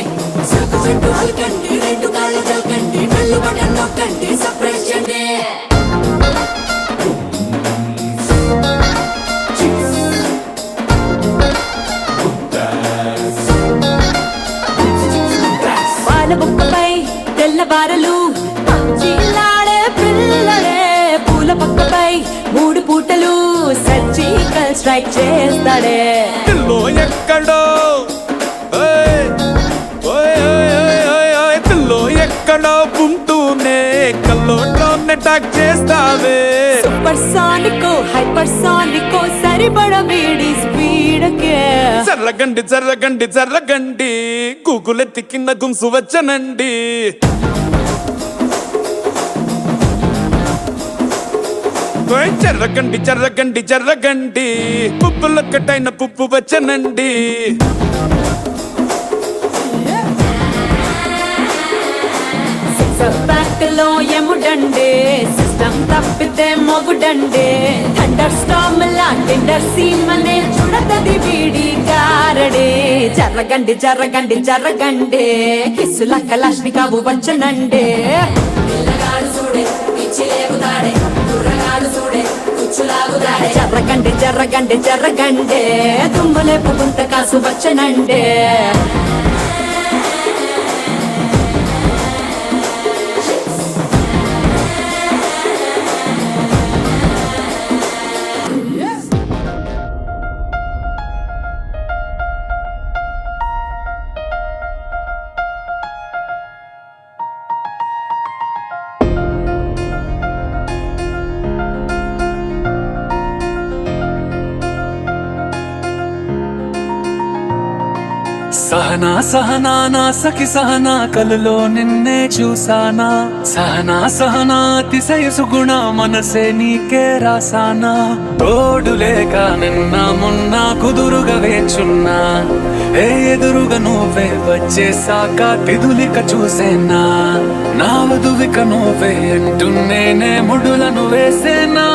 I: సరుకు చెట్టు అల్కండి రెండు కాళ్ళ జల్కండి కళ్ళు బటన్ నొక్కండి సప్రెస్ చేయండి వాళ్ళ బుక్కపై తెల్లవారలు పచ్చిలాడే పిల్లలే పూల పక్కపై మూడు పూటలు సర్జికల్ స్ట్రైక్ చేస్తాడే
E: పిల్లో ఎక్కడో ఓయ్, ఓయ్, ఓయ్, ఓయ్, ఓయ్, ఓయ్, పిల్లో ఎక్కడో ఉంటూనే కల్లోట్లోనే టాక్ చేస్తావే
I: సూపర్ సానికో హైపర్ సానికో సరిపడ వీడి స్పీడ్కే
E: జరగండి జరగండి జరగండి గూగుల్ ఎత్తికిన్న గుంసు వచ్చనండి ఓయ్, జరగండి జరగండి జరగండి పుప్పులొక్కటైన పుప్పు వచ్చనండి
I: బ్యాక్లో ఎముడండి సిస్టమ్ తప్పితే మొగుడండి థండర్ స్టామ్ లా టెండర్ సీమనే చూడతది వీడి గారడే జరగండి జరగండి జరగండి కిస్సుల కలాష్నికావు వచ్చనండి
B: పిల్లగాడు చూడే పిచ్చి లేగుతాడే కుర్రగాడు చూడే కుచ్చులాగుతాడే
I: జరగండి జరగండి జరగండి దుమ్ములేపు గుంత కాసు వచ్చనండి
J: సహనా సహనా నా సఖి సహనా కలలో నిన్నే చూసానా సహనా సహనా అతిశయ సుగుణ మనసే నీకే రాసానా తోడు లేక నిన్న మొన్న కుదురుగా వేచున్నా ఏ ఎదురుగా నువ్వే వచ్చేసాక తిదులిక చూసేనా నా వధువిక నువ్వే అంటున్నేనే ముడులను వేసేనా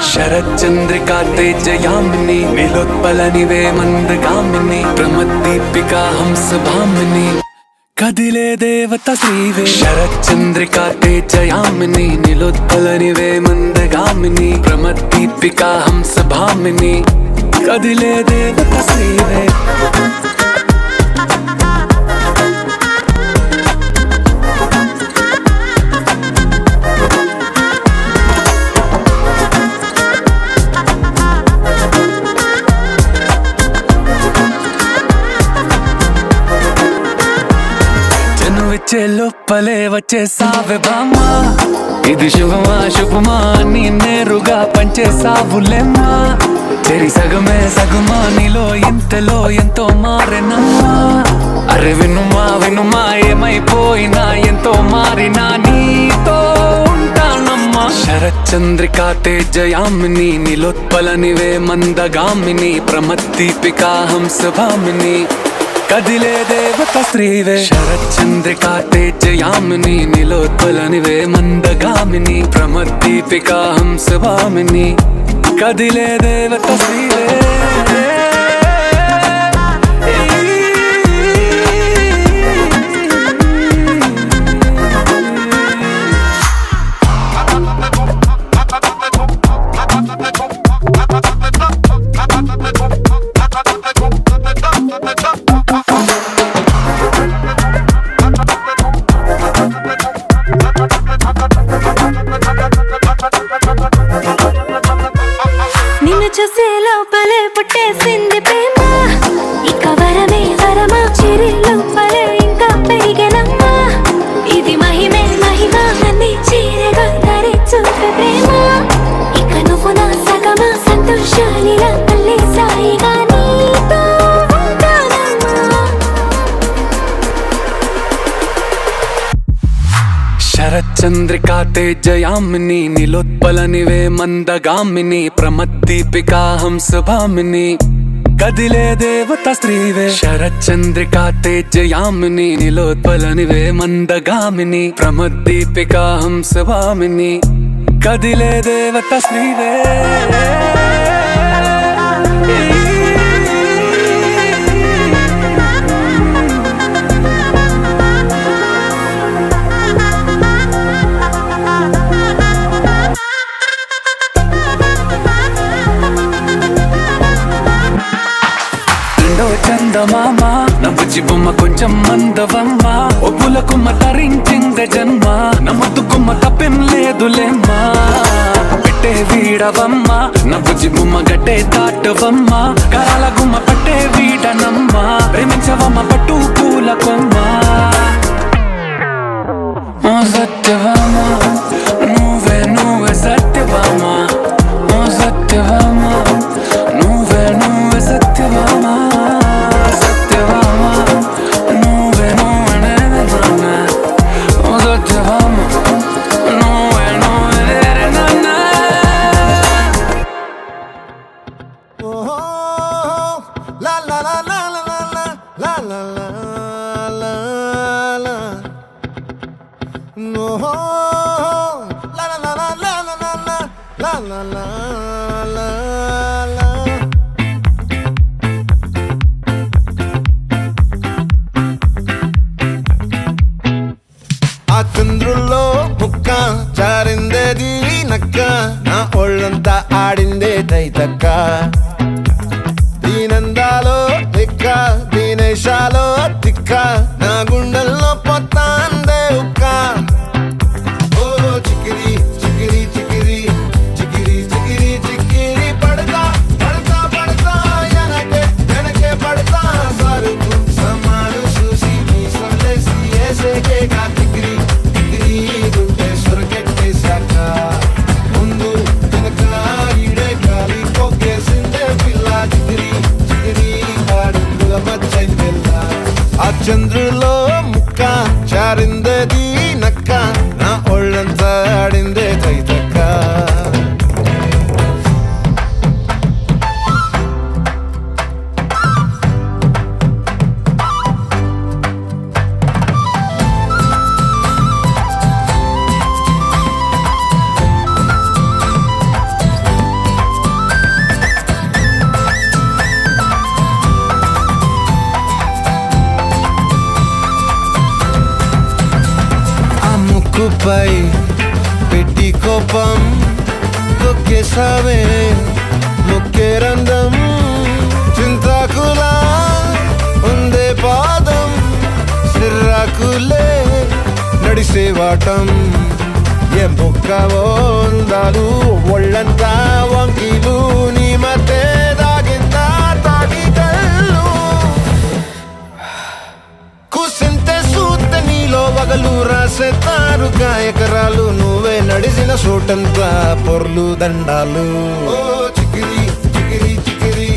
J: శరచంద్రికా తేజయామిని నిలోత్పలనివే మందగామిని ప్రమద్దీపికా హంసభామిని కదిలే దేవత శ్రీవే శరచంద్రికా తేజయామిని నిలోత్పలనివే మందగామిని ప్రమద్దీపికా హంసభామిని కదిలే దేవత శ్రీవే వచ్చే లోపలే వచ్చేసావే బామ్మా ఇది శుభమా శుభమా నీ నేరుగా పంచేసావులేమ్మా చెరి సగమే సగమా నీలో ఇంతలో ఎంతో మారెనమ్మా అరే వినుమా వినుమా ఏమైపోయినా ఎంతో మారినా నీతో ఉంటానమ్మా శరచంద్రికా తేజయామిని నిలోత్పలనివే మందగామిని ప్రమద్దీపికా హంసభామిని కదిలే దేవత స్త్రీవే శరచంద్రికా తేజయామిని నిలోత్పలనివే మందగామిని ప్రమద్దీపికా హంసవామిని కదిలే దేవత స్త్రీవే
B: నిన్ను చూసే లోపలే పుట్టేసింది ప్రేమ ఇక వరమే వరమా చిరి లోపలే ఇంకా పెరిగెనమ్మా ఇది మహిమే మహిమ అన్ని చీరగా ధరి చూపే ప్రేమ ఇక నువ్వు నా సగమా సంతోషాలిలా మళ్ళీ సాయిగా నీతో ఉంటానమ్మా
J: శరచంద్రికా తేజయామిని నిలోత్పలనివే మందగామిని ప్రమద్దీపికా హంసభామిని కదిలే దేవత స్త్రీవే శరచంద్రికా తేజయామిని నిలోత్పలనివే మందగామిని ప్రమద్దీపికా హంసభామిని కదిలే దేవత స్త్రీవే చందమామ నవ్వుచి బొమ్మ కొంచెం మందవమ్మ ఒప్పుల కుమ్మ తరించిందే జన్మ నమ్మద్దు కుమ్మ తప్పేం లేదులేమ్మా పెట్టే వీడవమ్మ నవ్వుచి బొమ్మ గట్టే దాటవమ్మ కరాల గుమ్మ పట్టే వీడనమ్మ ప్రేమించవమ్మ పట్టు పూల కొమ్మ ఓ సత్యవామ నువ్వే నువ్వే సత్యవామ ఓ సత్యవామ నువ్వే నువ్వే సత్యవామ
E: ఆ చంద్రుల్లో ముక్క జారిందేది నక్క నా ఒళ్ళంతా ఆడిందే తైతక్క దీనందాలో లెక్క దీనేశాలో తిక్క నా గుండెల్లో పొత్తాందే ఉక్క ఓ చికిరి చికిరి చికిరి చికిరి చికిరి చికిరి పడతా పడతా పడతా వెనకే వెనకే పడతా సరుకు సమాను చూసి నీ సందేశి ఏసేకే తికిరి తికిరి గుండె సొరకెట్టేశాక ముందు వెనక ఈడే గాలి కొక్కేసిందే పిల్ల చికిరి చికిరి అడుగుల మధ్య పిల్ల ఆ చంద్రులో ముక్క చారిందేది నక్క నా ఒళ్ళంతా ఆడిందే తైతక్క ముక్కుపై పెట్టి కోపం తొక్కేసావే ముక్కే రంధం చింతాకులా ఉందే పాదం సిర్రాకులే నడిసేవాటం ఏ బొక్కవో అందాలు ఒళ్ళంతా వంకీలు నీ మధ్య దాగిందా తాగి కళ్ళు కూసింతే సూత్తే నీలో వగలు రాసేతారుగా ఎకరాలు నువ్వే నడిసిన చోటంతా పొర్లు దండాలు ఓ చికిరి చికిరి చికిరి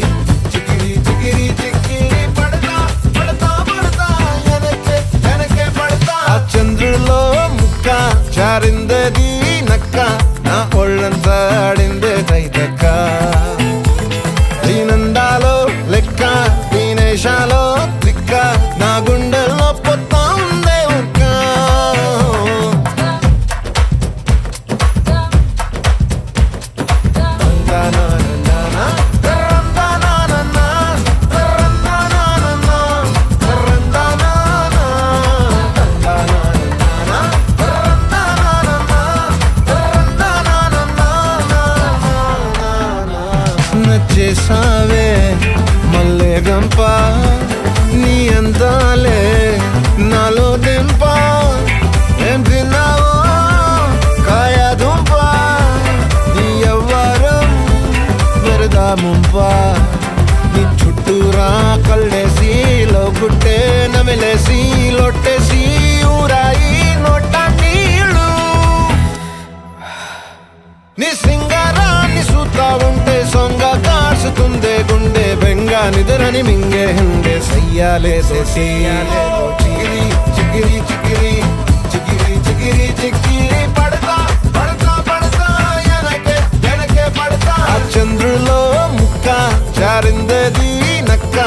E: చికిరి చికిరి చికిరి పడతా పడతా పడతా వెనకే వెనకే పడతా ఆ చంద్రులో ముక్క చారిందేది నక్క నా ఒళ్ళంతా ఆడిందే తైతక్క దీనందాలో లెక్క దీనేశాలో దిక్క చేసావే మల్లె గంప నీ అందాలే నాలో దింప ఏం తిన్నావో కాయ దుంప నీ ఎవ్వరం వెరదా ముంప నీ చుట్టూరా కళ్ళేసి లోగుట్టే నమిలేసి లొట్టేసి ఊరాయి నోట నీళ్ళు నీ సింగారాన్ని చూస్తా ఉంటే సొంగ కాసుతుందే గుండె బెంగ నిదురని మింగే హండే సయ్యాలేసే చిగిరి చిగిరి చిగిరి చిగిరి చిగిరి చిగిరి పడతా పడతా పడతా ఎనకే ఎనకే పడతా ఆ చంద్రులో ముక్క జారిందేది నక్క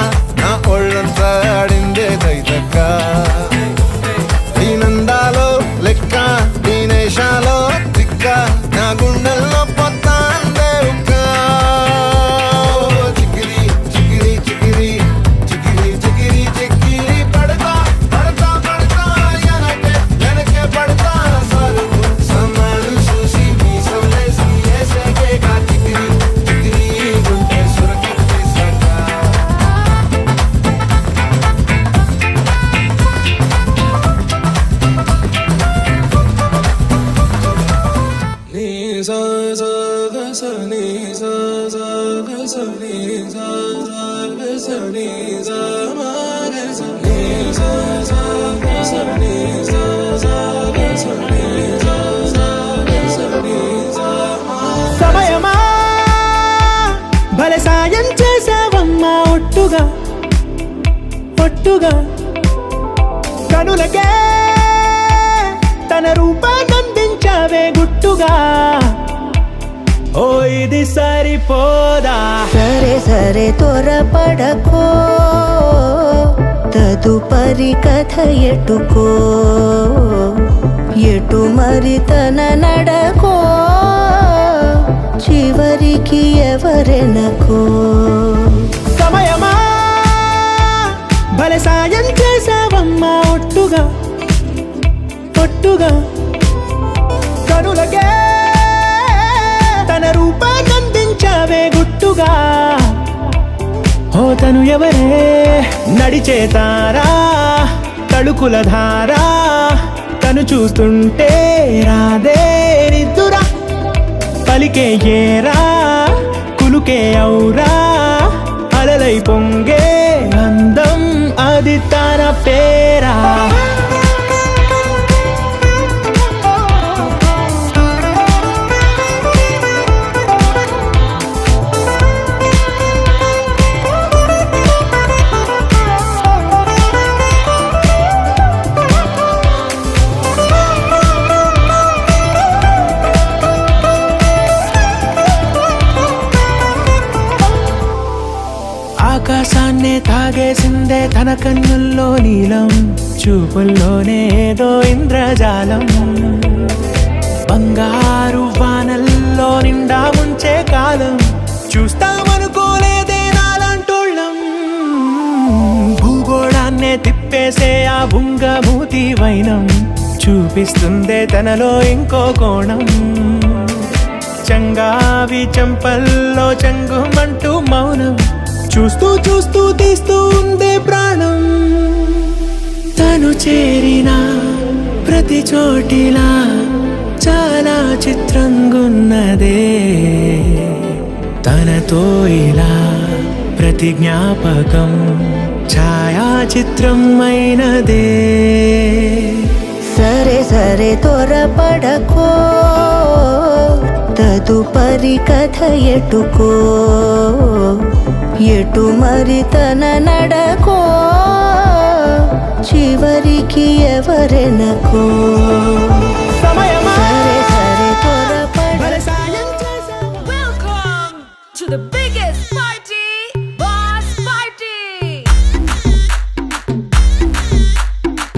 E: నా ఒళ్ళంతా ఆడిందే దైదక్క దీనందాలో లెక్క దీనేశాలో తిక్క నా గుండెల్లో పొత్తాందే ఉక్క చిగిరి చిగిరి చిగిరి చిగిరి చిగిరి చిగిరి పడతా పడతా పడతా ఎనకే ఎనకే పడతా సరుకు సమాలు చూసి మీ సవలేసి ఏసేకే కా చిగిరి చిగిరి గుండె సురకెట్టేసాక సమయమా భలే సాయం చేసావమ్మా ఒట్టుగా ఒట్టుగా కనులకే తన రూపాన్నందించావే గుట్టుగా ఓ ఇది సరిపోదా
B: సరే సరే త్వరపడకో తదుపరి కథ ఎటుకో ఎటు మరి తన నడకో చివరికి ఎవరెనకో
E: సమయమా భలే సాయం చేసావమ్మా ఒట్టుగా ఒట్టుగా కనులకే తన రూపాన్నందించావే గుట్టుగా ఓ తను ఎవరే నడిచే తారా తడుకుల ధారా తను చూస్తుంటే రాదే నిద్దురా పలికే ఏరా కులుకే ఔరా అలలై పొంగే అందం అది తన పేరా ఆకాశాన్నే తాగేసిందే తన కన్నుల్లో నీలం చూపుల్లోనే ఏదో ఇంద్రజాలం బంగారు వానల్లో నిండా ముంచే కాలం చూస్తామనుకోలేదే నాలంటోళ్ళం భూగోళాన్నే తిప్పేసే ఆ బుంగమూతి వైనం చూపిస్తుందే తనలో ఇంకో కోణం చంగావి చెంపల్లో చంగుమంటూ మౌనం చూస్తూ చూస్తూ తీస్తూ ఉందే ప్రాణం తను చేరిన ప్రతి చోటిలా చాలా చిత్రంగున్నదే తనతో ఇలా ప్రతి జ్ఞాపకం ఛాయాచిత్రం అయినదే
B: సరే సరే త్వరపడకో తదుపరి కథ ఎటుకో ఎటు మరి తన నడకో చివరికి ఎవరెనకో
E: సమయమా
B: సరే సరే త్వరపడ
E: భలే సాయం
K: Welcome to the biggest party, Boss Party!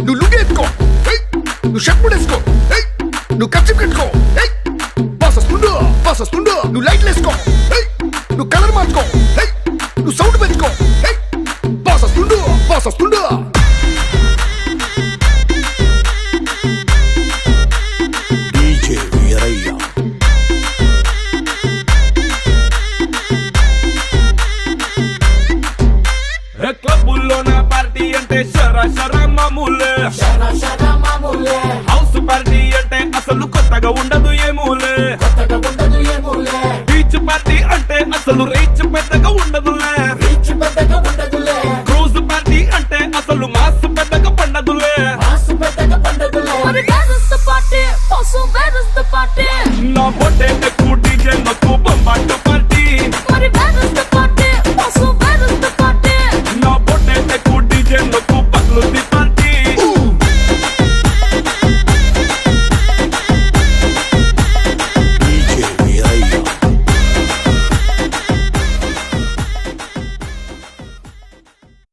G: నువ్వు లుంగేసుకో నువ్వు షర్ట్ ముడేసుకో నువ్వు కచ్చి కట్టుకో బాస్ వస్తుండు నువ్వు లైట్లు వేసుకో నువ్వు కలర్ మార్చుకో నువ్వు సౌండ్ పెంచుకో బాస్ వస్తుండు
L: ఉండదు ఏమూలే బీచ్ పార్టీ అంటే అసలు రీచ్ పెద్దగా ఉండదులే